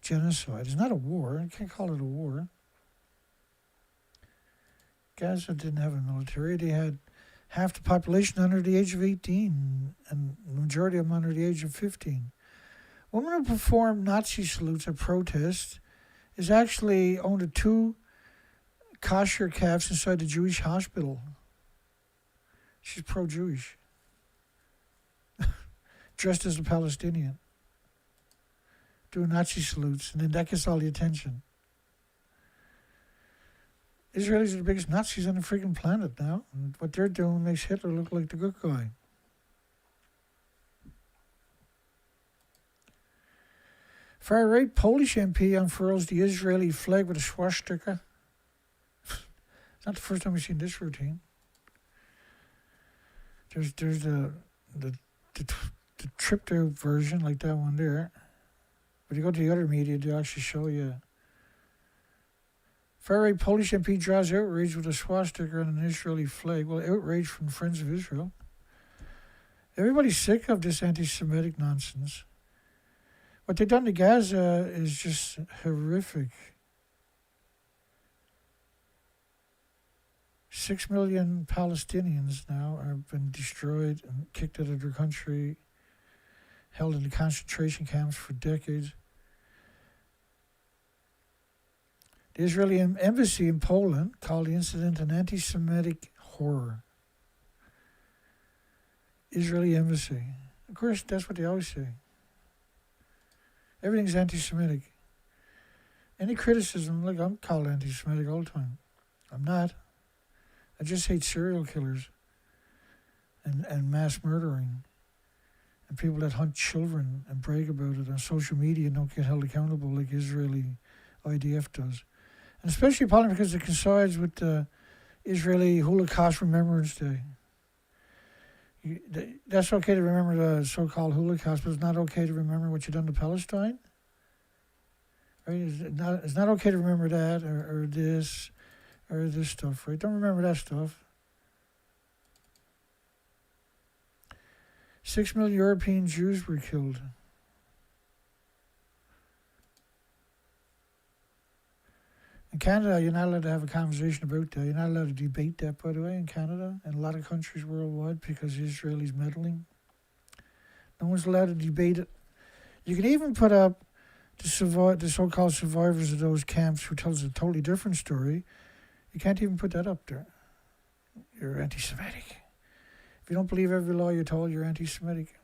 genocide. It's not a war. I can't call it a war. Gaza didn't have a military. They had half the population under the age of 18 and the majority of them under the age of 15. Woman who performed Nazi salutes at protests is actually owned a 2 kosher calves inside the Jewish hospital. She's pro-Jewish. Dressed as a Palestinian. doing Nazi salutes, and then that gets all the attention. Israelis are the biggest Nazis on the freaking planet now, and what they're doing makes Hitler look like the good guy. Far-right Polish MP unfurls the Israeli flag with a swastika. It's not the first time we've seen this routine. There's the tripped out version, like that one there. But you go to the other media, they actually show you. Far-right Polish MP draws outrage with a swastika on an Israeli flag. Well, outrage from Friends of Israel. Everybody's sick of this anti-Semitic nonsense. What they've done to Gaza is just horrific. 6 million Palestinians now have been destroyed and kicked out of their country, held in the concentration camps for decades. The Israeli embassy in Poland called the incident an anti-Semitic horror. Israeli embassy. Of course, that's what they always say. Everything's anti-Semitic. Any criticism, like I'm called anti-Semitic all the time. I'm not. I just hate serial killers and mass murdering and people that hunt children and brag about it on social media and don't get held accountable like Israeli IDF does. And especially appalling because it coincides with the Israeli Holocaust Remembrance Day. That's okay to remember the so-called Holocaust, but it's not okay to remember what you've done to Palestine. Right? It's not okay to remember that or this stuff, right? Don't remember that stuff. 6 million European Jews were killed. In Canada, you're not allowed to have a conversation about that. You're not allowed to debate that, by the way, in Canada and a lot of countries worldwide because Israelis meddling. No one's allowed to debate it. You can even put up the so-called survivors of those camps who tells a totally different story. You can't even put that up there. You're anti-Semitic. If you don't believe every law you're told, you're anti-Semitic.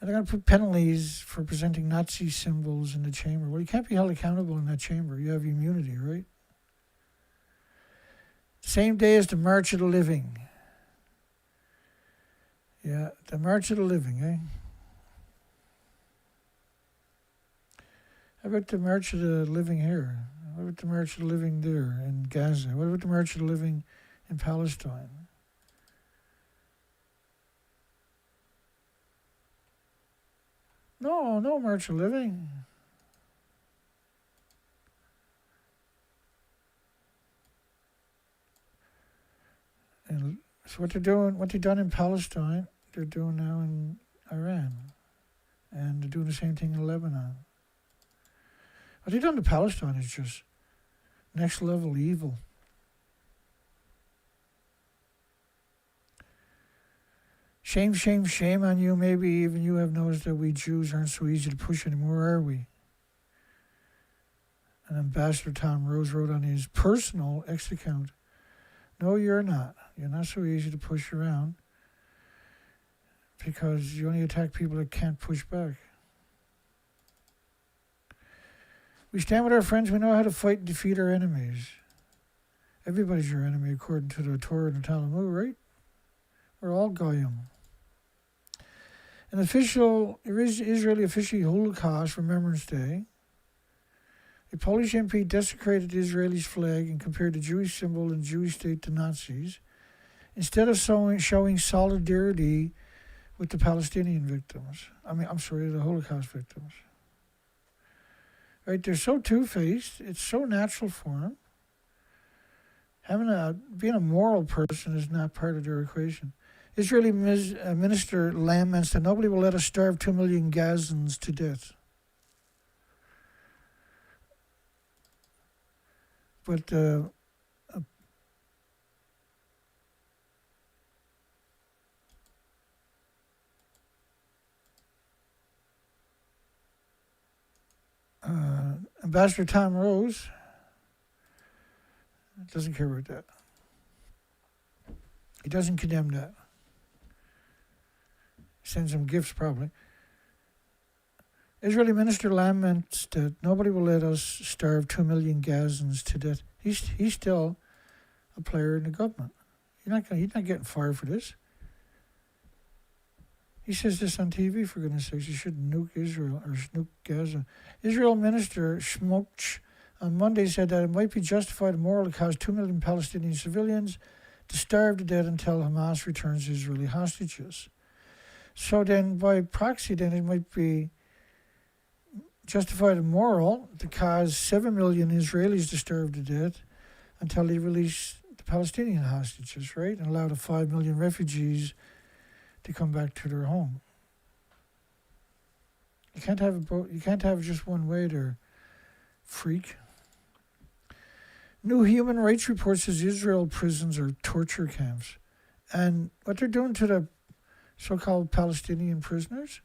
And they're going to put penalties for presenting Nazi symbols in the chamber. Well, you can't be held accountable in that chamber. You have immunity, right? Same day as the March of the Living. Yeah, the March of the Living, eh? How about the March of the Living here? What about the March of the Living there in Gaza? What about the March of the Living in Palestine? No March of Living. And so what they've done in Palestine, they're doing now in Iran. And they're doing the same thing in Lebanon. What they've done to Palestine is just next level evil. Shame, shame, shame on you. Maybe even you have noticed that we Jews aren't so easy to push anymore, are we? And Ambassador Tom Rose wrote on his personal X account, no, you're not. You're not so easy to push around because you only attack people that can't push back. We stand with our friends. We know how to fight and defeat our enemies. Everybody's your enemy according to the Torah and the Talmud, right? We're all goyim. An Israeli official Holocaust Remembrance Day, a Polish MP desecrated the Israeli flag and compared the Jewish symbol and Jewish state to Nazis, instead of showing solidarity with the Palestinian victims. The Holocaust victims. Right? They're so two-faced. It's so natural for them. Being a moral person is not part of their equation. Israeli Minister laments that nobody will let us starve 2 million Gazans to death. But Ambassador Tom Rose doesn't care about that. He doesn't condemn that. Sends him gifts probably. Israeli minister laments that nobody will let us starve 2 million Gazans to death. He's still a player in the government. He's not getting fired for this. He says this on TV, for goodness sakes. He should nuke Israel or nuke Gaza. Israel minister Schmokch on Monday said that it might be justified and moral to cause 2 million Palestinian civilians to starve to death until Hamas returns Israeli hostages. So then, by proxy, then it might be justified and moral to cause 7 million Israelis to starve to death until they release the Palestinian hostages, right? And allow the 5 million refugees to come back to their home. You can't have just one way there, freak. New human rights report says Israel prisons are torture camps. And what they're doing to the so-called Palestinian prisoners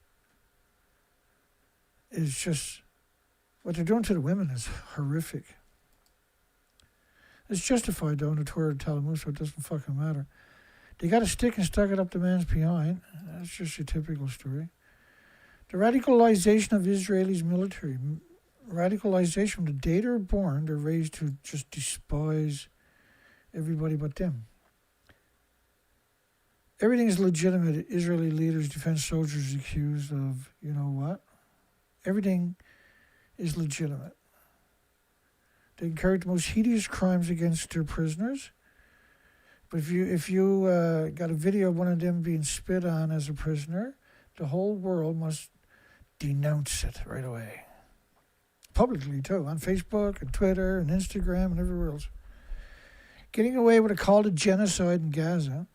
is just, what they're doing to the women is horrific. It's justified though in the Torah and Talmud, so it doesn't fucking matter. They got a stick and stuck it up the man's behind. That's just a typical story. The radicalization of Israelis military. Radicalization from the day they're born, they're raised to just despise everybody but them. Everything is legitimate. Israeli leaders, defense soldiers accused of, you know what? Everything is legitimate. They encourage the most hideous crimes against their prisoners. But if you got a video of one of them being spit on as a prisoner, the whole world must denounce it right away. Publicly, too, on Facebook and Twitter and Instagram and everywhere else. Getting away with a call to genocide in Gaza.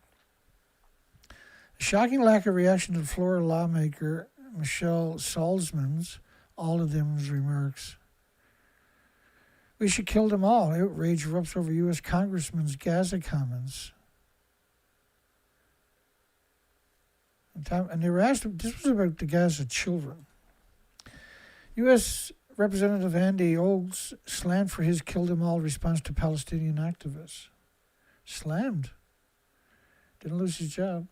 A shocking lack of reaction to Florida lawmaker Michelle Salzman's, all of them's remarks. We should kill them all. Outrage erupts over U.S. Congressman's Gaza comments. And they were asked, this was about the Gaza children. U.S. Representative Andy Olds slammed for his kill them all response to Palestinian activists. Slammed. Didn't lose his job.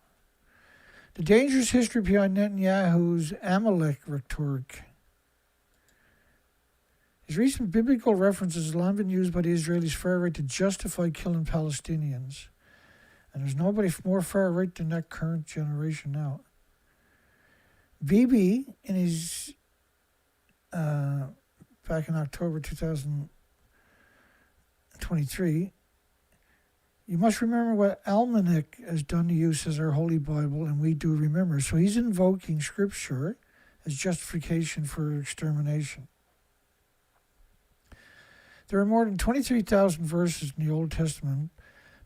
The dangerous history behind Netanyahu's Amalek rhetoric. His recent biblical references have long been used by the Israelis far right to justify killing Palestinians. And there's nobody more far right than that current generation now. Bibi, in his, back in October 2023, you must remember what Almanac has done to use as our Holy Bible, and we do remember. So he's invoking Scripture as justification for extermination. There are more than 23,000 verses in the Old Testament.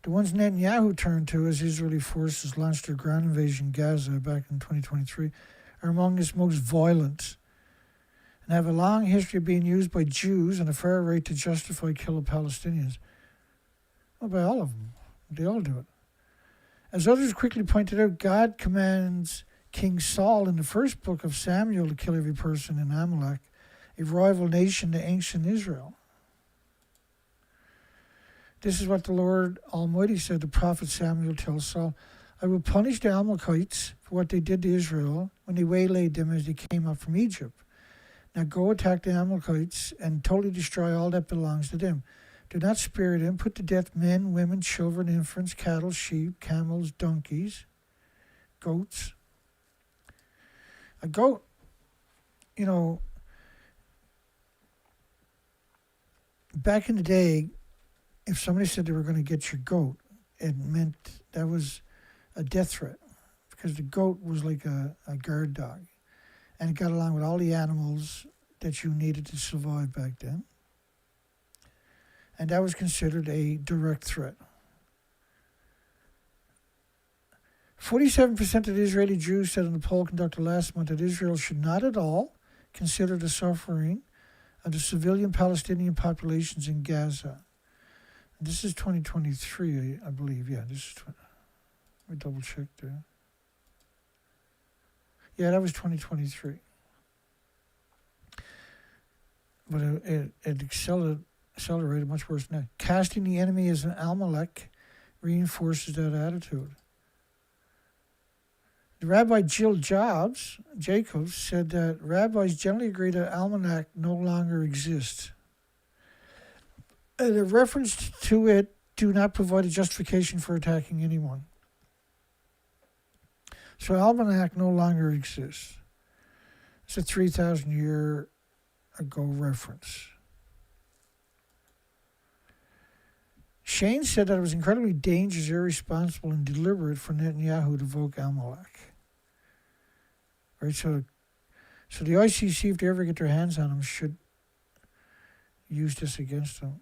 The ones Netanyahu turned to as Israeli forces launched their ground invasion in Gaza back in 2023 are among its most violent and have a long history of being used by Jews and the far right to justify killing Palestinians. Well, by all of them. They all do it. As others quickly pointed out, God commands King Saul in the first book of Samuel to kill every person in Amalek, a rival nation to ancient Israel. This is what the Lord Almighty said. The prophet Samuel tells Saul, I will punish the Amalekites for what they did to Israel when they waylaid them as they came up from Egypt. Now go attack the Amalekites and totally destroy all that belongs to them. Do not spare them. Put to death men, women, children, infants, cattle, sheep, camels, donkeys, goats. A goat, back in the day, if somebody said they were going to get your goat, it meant that was a death threat because the goat was like a guard dog and it got along with all the animals that you needed to survive back then. And that was considered a direct threat. 47% of the Israeli Jews said in a poll conducted last month that Israel should not at all consider the suffering of the civilian Palestinian populations in Gaza. And this is 2023, I believe. Yeah, this is. Let me double check there. Yeah, that was 2023. But it accelerated much worse than that. Casting the enemy as an Amalek reinforces that attitude. The Rabbi Jill Jacobs said that rabbis generally agree that almanac no longer exists. And a reference to it do not provide a justification for attacking anyone. So almanac no longer exists. It's a 3,000 year ago reference. Shane said that it was incredibly dangerous, irresponsible, and deliberate for Netanyahu to evoke Amalek. Right, so the ICC, if they ever get their hands on him, should use this against him.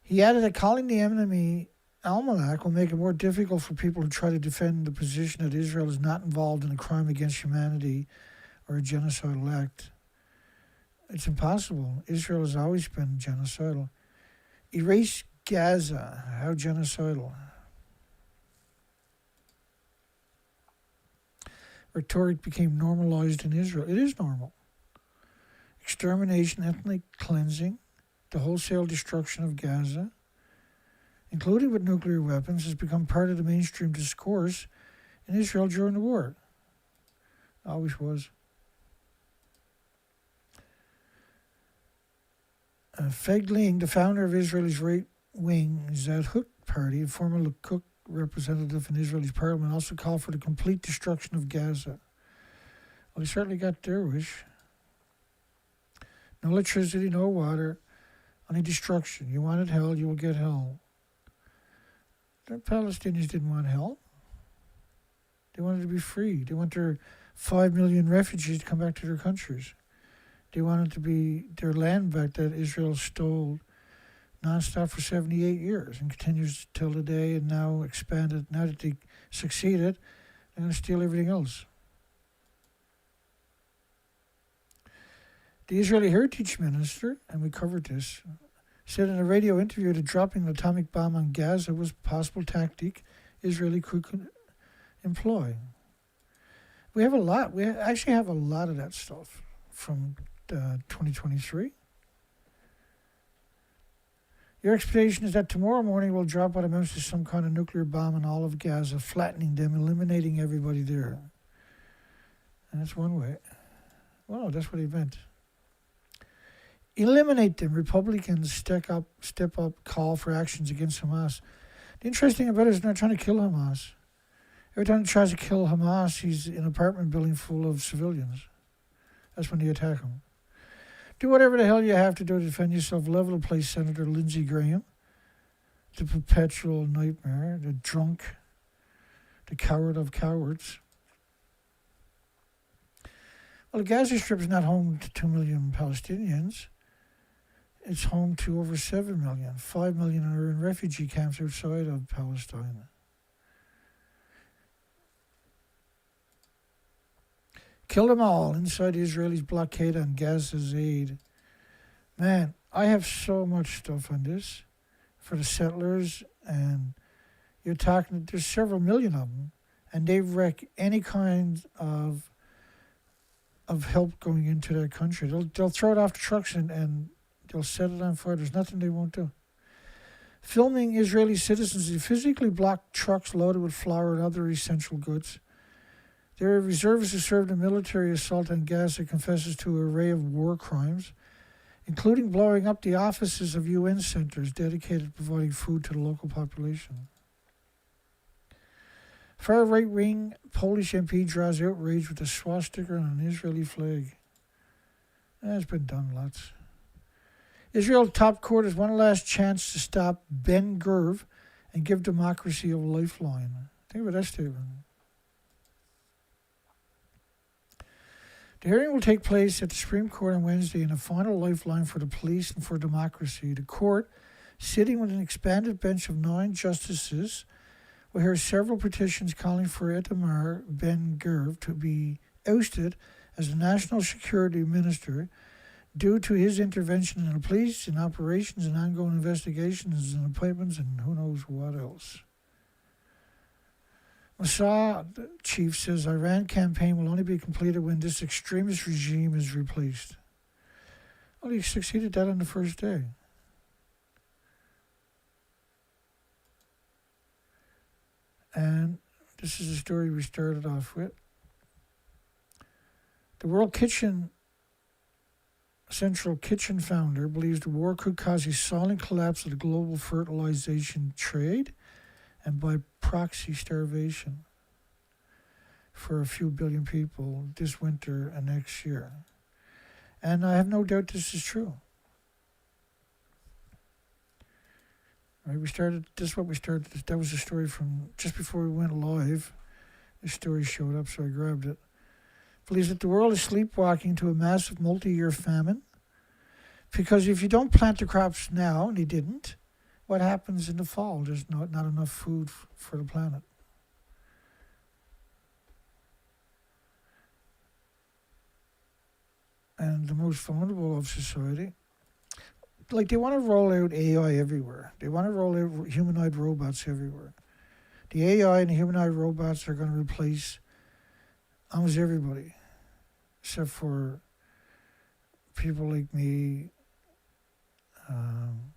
He added that calling the enemy Amalek will make it more difficult for people who try to defend the position that Israel is not involved in a crime against humanity or a genocidal act. It's impossible. Israel has always been genocidal. Erase Gaza. How genocidal. Rhetoric became normalized in Israel. It is normal. Extermination, ethnic cleansing, the wholesale destruction of Gaza, including with nuclear weapons, has become part of the mainstream discourse in Israel during the war. Always was. Feiglin, the founder of Israel's right-wing Zahut party, a former Likud representative in Israel's parliament, also called for the complete destruction of Gaza. Well, he certainly got their wish. No electricity, no water, only destruction. You wanted hell, you will get hell. The Palestinians didn't want hell. They wanted to be free. They want their 5 million refugees to come back to their countries. They wanted to be their land back that Israel stole nonstop for 78 years and continues till today, and now expanded. Now that they succeeded, they're going to steal everything else. The Israeli Heritage Minister, and we covered this, said in a radio interview that dropping an atomic bomb on Gaza was a possible tactic Israeli could employ. We have a lot. We actually have a lot of that stuff from 2023. Your expectation is that tomorrow morning we'll drop what amounts to some kind of nuclear bomb on all of Gaza, flattening them, eliminating everybody there. And that's one way. Well, no, that's what he meant. Eliminate them. Republicans step up, call for actions against Hamas. The interesting thing about it is they're not trying to kill Hamas. Every time he tries to kill Hamas, he's in an apartment building full of civilians. That's when they attack him. Do whatever the hell you have to do to defend yourself. Level the place, Senator Lindsey Graham. The perpetual nightmare, the drunk, the coward of cowards. Well, the Gaza Strip is not home to 2 million Palestinians. It's home to over 7 million. 5 million are in refugee camps outside of Palestine. Kill them all inside the Israelis' blockade on Gaza's aid. Man, I have so much stuff on this for the settlers, and you're talking, there's several million of them, and they wreck any kind of help going into their country. They'll throw it off the trucks and they'll set it on fire. There's nothing they won't do. Filming Israeli citizens, they physically block trucks loaded with flour and other essential goods. There are reservists who served a military assault on Gaza confesses to an array of war crimes, including blowing up the offices of UN centers dedicated to providing food to the local population. Far right-wing Polish MP draws outrage with a swastika on an Israeli flag. That's been done lots. Israel top court has one last chance to stop Ben Gvir and give democracy a lifeline. Think about that statement. The hearing will take place at the Supreme Court on Wednesday in a final lifeline for the police and for democracy. The court, sitting with an expanded bench of 9 justices, will hear several petitions calling for Itamar Ben-Gvir to be ousted as the national security minister due to his intervention in the police and operations and ongoing investigations and appointments and who knows what else. Mossad chief says Iran campaign will only be completed when this extremist regime is replaced. Well, he succeeded that on the first day. And This is the story we started off with. The World Kitchen Central Kitchen founder believes the war could cause a silent collapse of the global fertilization trade and by proxy starvation for a few billion people this winter and next year. And I have no doubt this is true. Right, this is what we started. That was a story from just before we went live. This story showed up, so I grabbed it. Believes that the world is sleepwalking to a massive multi-year famine. Because if you don't plant the crops now, and he didn't, what happens in the fall? There's not enough food for the planet. And the most vulnerable of society, like they want to roll out AI everywhere. They want to roll out humanoid robots everywhere. The AI and the humanoid robots are going to replace almost everybody, except for people like me. I'm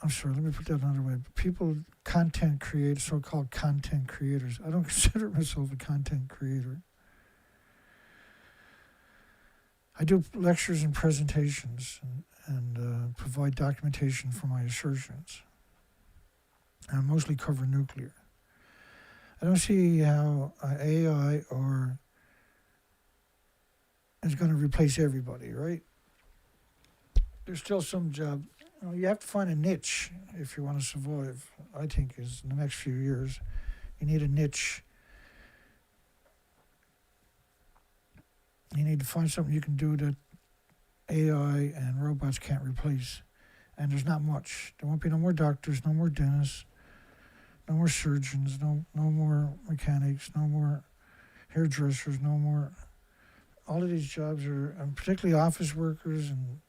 sorry, let me put that another way. People, content creators, so-called content creators. I don't consider myself a content creator. I do lectures and presentations and provide documentation for my assertions. I mostly cover nuclear. I don't see how AI is going to replace everybody, right? There's still some job. You have to find a niche if you want to survive, I think, is in the next few years. You need a niche. You need to find something you can do that AI and robots can't replace. And there's not much. There won't be no more doctors, no more dentists, no more surgeons, no more mechanics, no more hairdressers, no more. All of these jobs are, and particularly office workers and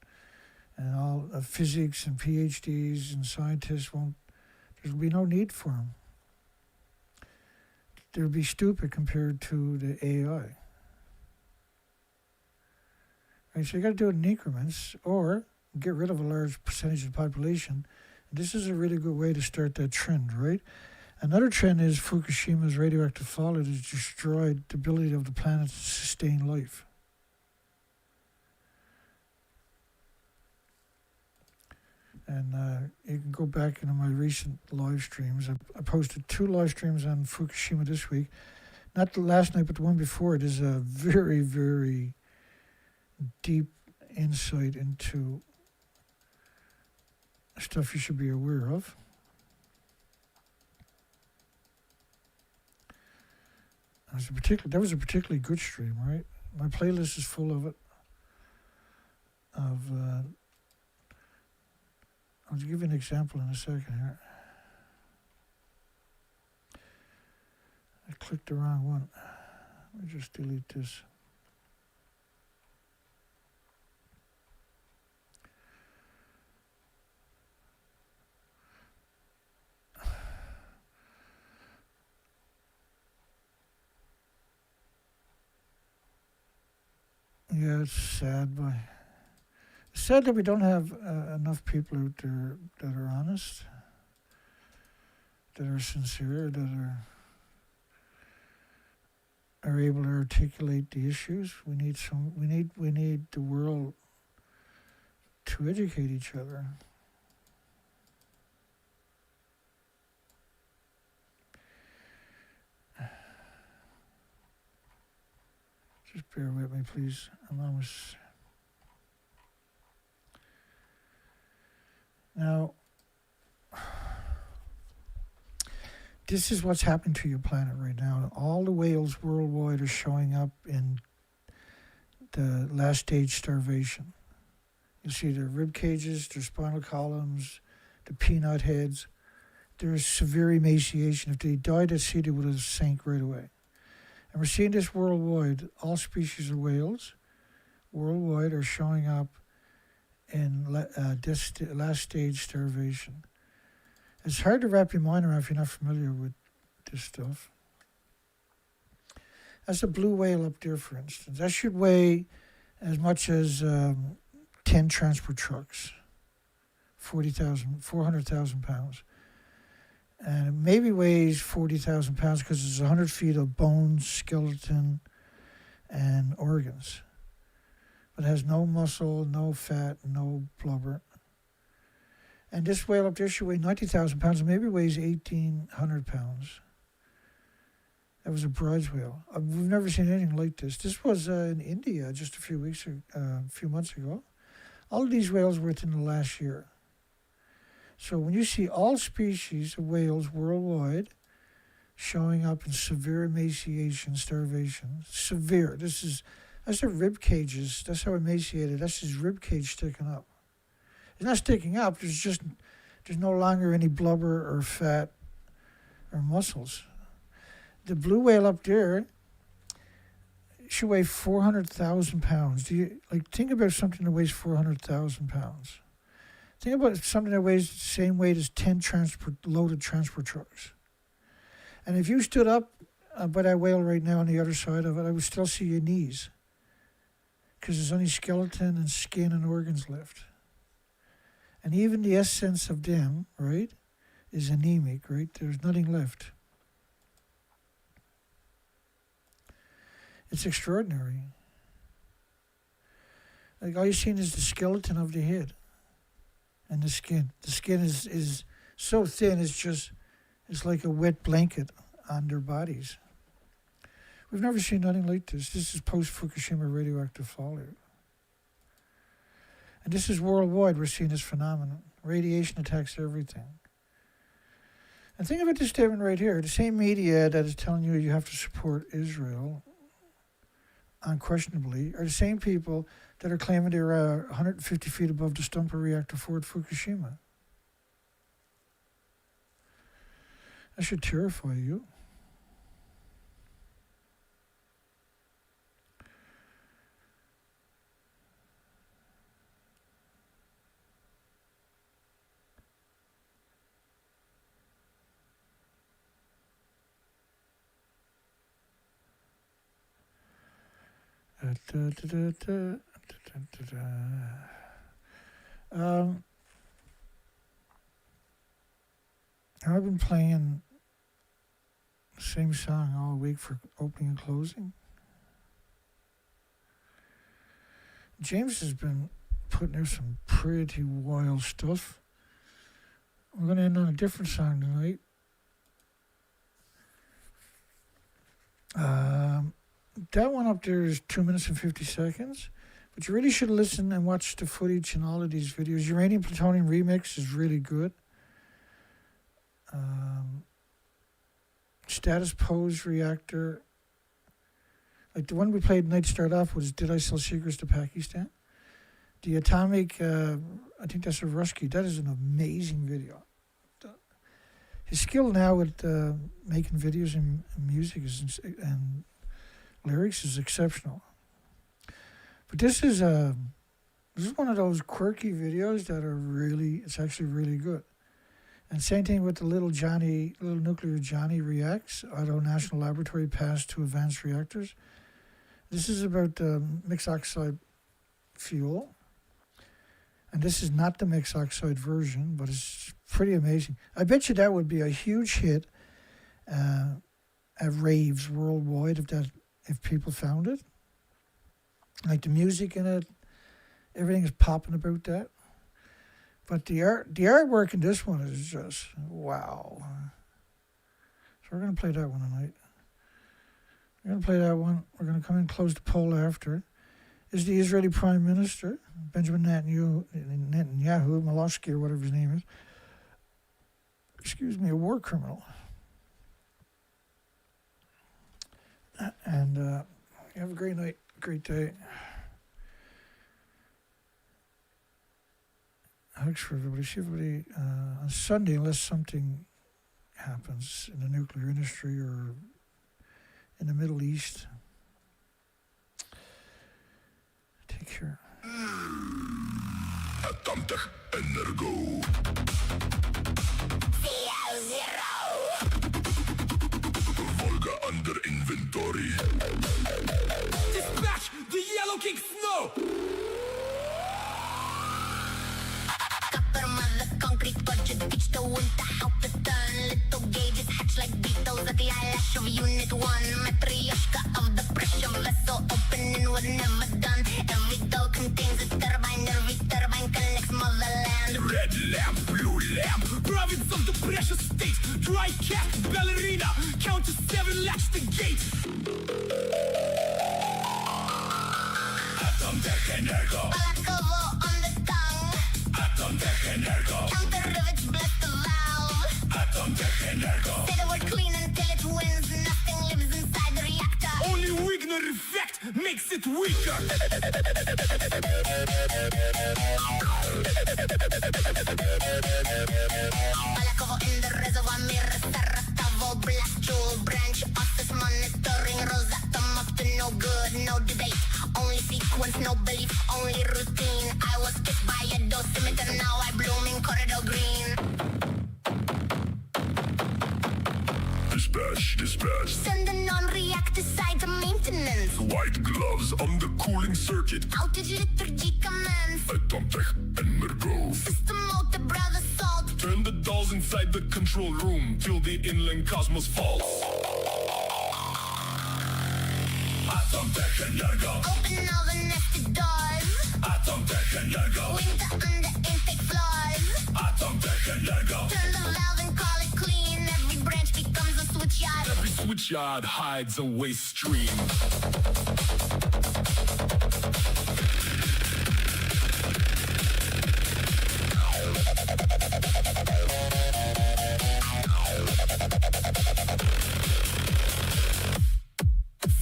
all physics and PhDs and scientists there'll be no need for them. They'll be stupid compared to the AI. Right, so you got to do it in increments or get rid of a large percentage of the population. This is a really good way to start that trend, right? Another trend is Fukushima's radioactive fallout has destroyed the ability of the planet to sustain life. And you can go back into my recent live streams. I posted 2 live streams on Fukushima this week. Not the last night, but the one before it is a very, very deep insight into stuff you should be aware of. That was a particularly good stream, right? My playlist is full of it. I'll give you an example in a second here. I clicked the wrong one. Let me just delete this. Yeah, it's sad, but it's sad that we don't have enough people out there that are honest, that are sincere, that are able to articulate the issues. We need the world to educate each other. Just bear with me, please. I'm almost. Now, this is what's happening to your planet right now. All the whales worldwide are showing up in the last stage starvation. You see their rib cages, their spinal columns, the peanut heads. There's severe emaciation. If they died at sea, they would have sank right away. And we're seeing this worldwide. All species of whales worldwide are showing up in this last stage starvation. It's hard to wrap your mind around if you're not familiar with this stuff. That's a blue whale up there, for instance. That should weigh as much as 10 transport trucks, 400,000 pounds. And it maybe weighs 40,000 pounds because it's 100 feet of bones, skeleton, and organs. But it has no muscle, no fat, no blubber. And this whale up there should weigh 90,000 pounds, and maybe weighs 1,800 pounds. That was a bronze whale. We've never seen anything like this. This was in India just a few months ago. All of these whales were within the last year. So when you see all species of whales worldwide showing up in severe emaciation, starvation, severe. That's their rib cages. That's how emaciated. That's his rib cage sticking up. It's not sticking up. There's no longer any blubber or fat or muscles. The blue whale up there should weigh 400,000 pounds. Think about something that weighs 400,000 pounds. Think about something that weighs the same weight as 10 loaded transport trucks. And if you stood up by that whale right now on the other side of it, I would still see your knees. Because there's only skeleton and skin and organs left. And even the essence of them, right, is anemic, right? There's nothing left. It's extraordinary. Like all you're seeing is the skeleton of the head and the skin. The skin is so thin, it's like a wet blanket on their bodies. We've never seen nothing like this. This is post-Fukushima radioactive fallout. And this is worldwide. We're seeing this phenomenon. Radiation attacks everything. And think about this statement right here. The same media that is telling you have to support Israel, unquestionably, are the same people that are claiming they're 150 feet above the Stumper reactor 4 at Fukushima. That should terrify you. I've been playing the same song all week for opening and closing. James has been putting there some pretty wild stuff. We're going to end on a different song tonight. That one up there is 2 minutes and 50 seconds. But you really should listen and watch the footage in all of these videos. Uranium Plutonium Remix is really good. Status Pose Reactor. Like the one we played night start off was Did I Sell Secrets to Pakistan? The Atomic, I think that's a Rusky. That is an amazing video. His skill now with making videos and music and lyrics is exceptional. But this is one of those quirky videos that it's actually really good. And same thing with the Little Nuclear Johnny Reacts, Auto National Laboratory Pass to Advanced Reactors. This is about mixed oxide fuel. And this is not the mixed oxide version, but it's pretty amazing. I bet you that would be a huge hit at raves worldwide if people found it. Like the music in it, everything is popping about that. But the artwork in this one is just wow. So we're going to play that one tonight. We're going to play that one. We're going to come in and close the poll after. Is the Israeli Prime Minister, Benjamin Netanyahu, Malosky, or whatever his name is, a war criminal? And have a great night, great day. Hugs for everybody. See everybody on Sunday, unless something happens in the nuclear industry or in the Middle East. Take care. Atomtig Energo. Volga under inventory. Dispatch the Yellow King Snow. Kapper man, the concrete budget, beach the winter, help it turn little one. Matryoshka of the pressure vessel, opening was never done. Every door contains a turbine, every turbine connects motherland. Red lamp, blue lamp. Province of the precious state. Dry cat, ballerina. Count to 7, latch the gate. Atom Tech Energo. Balakovo on the tongue. Atom Tech Energo. Counter rivets bless the valve. Atom Tech Energo. Say the word clean until it wins. Nothing lives inside the reactor. Only Wigner effect makes it weaker. Balakovo in the reservoir mirror. Saratavo, black jewel branch. Office monitoring. Rosatom up to no good, no debate. Only sequence, no belief, only routine. I was kissed by a dosimeter, now I bloom in corridor green. Dispatch, dispatch. Send a non-reactor side to maintenance. White gloves on the cooling circuit. Outage liturgy commands. Atom Tech Energo. System mode, the brother salt. Turn the dolls inside the control room till the inland cosmos falls. Atom Tech Energo. Open all the nested doors. Atom Tech Energo. Winter under intake floors. Atom Tech Energo. Turn the valve and call it clean. Every branch becomes a switchyard. Every switchyard hides a waste stream.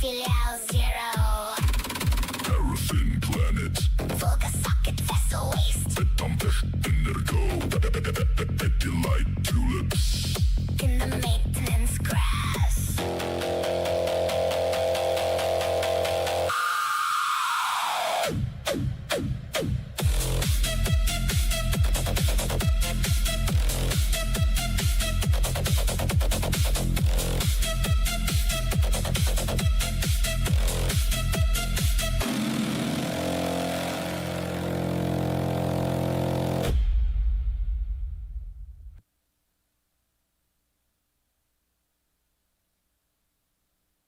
Phillips.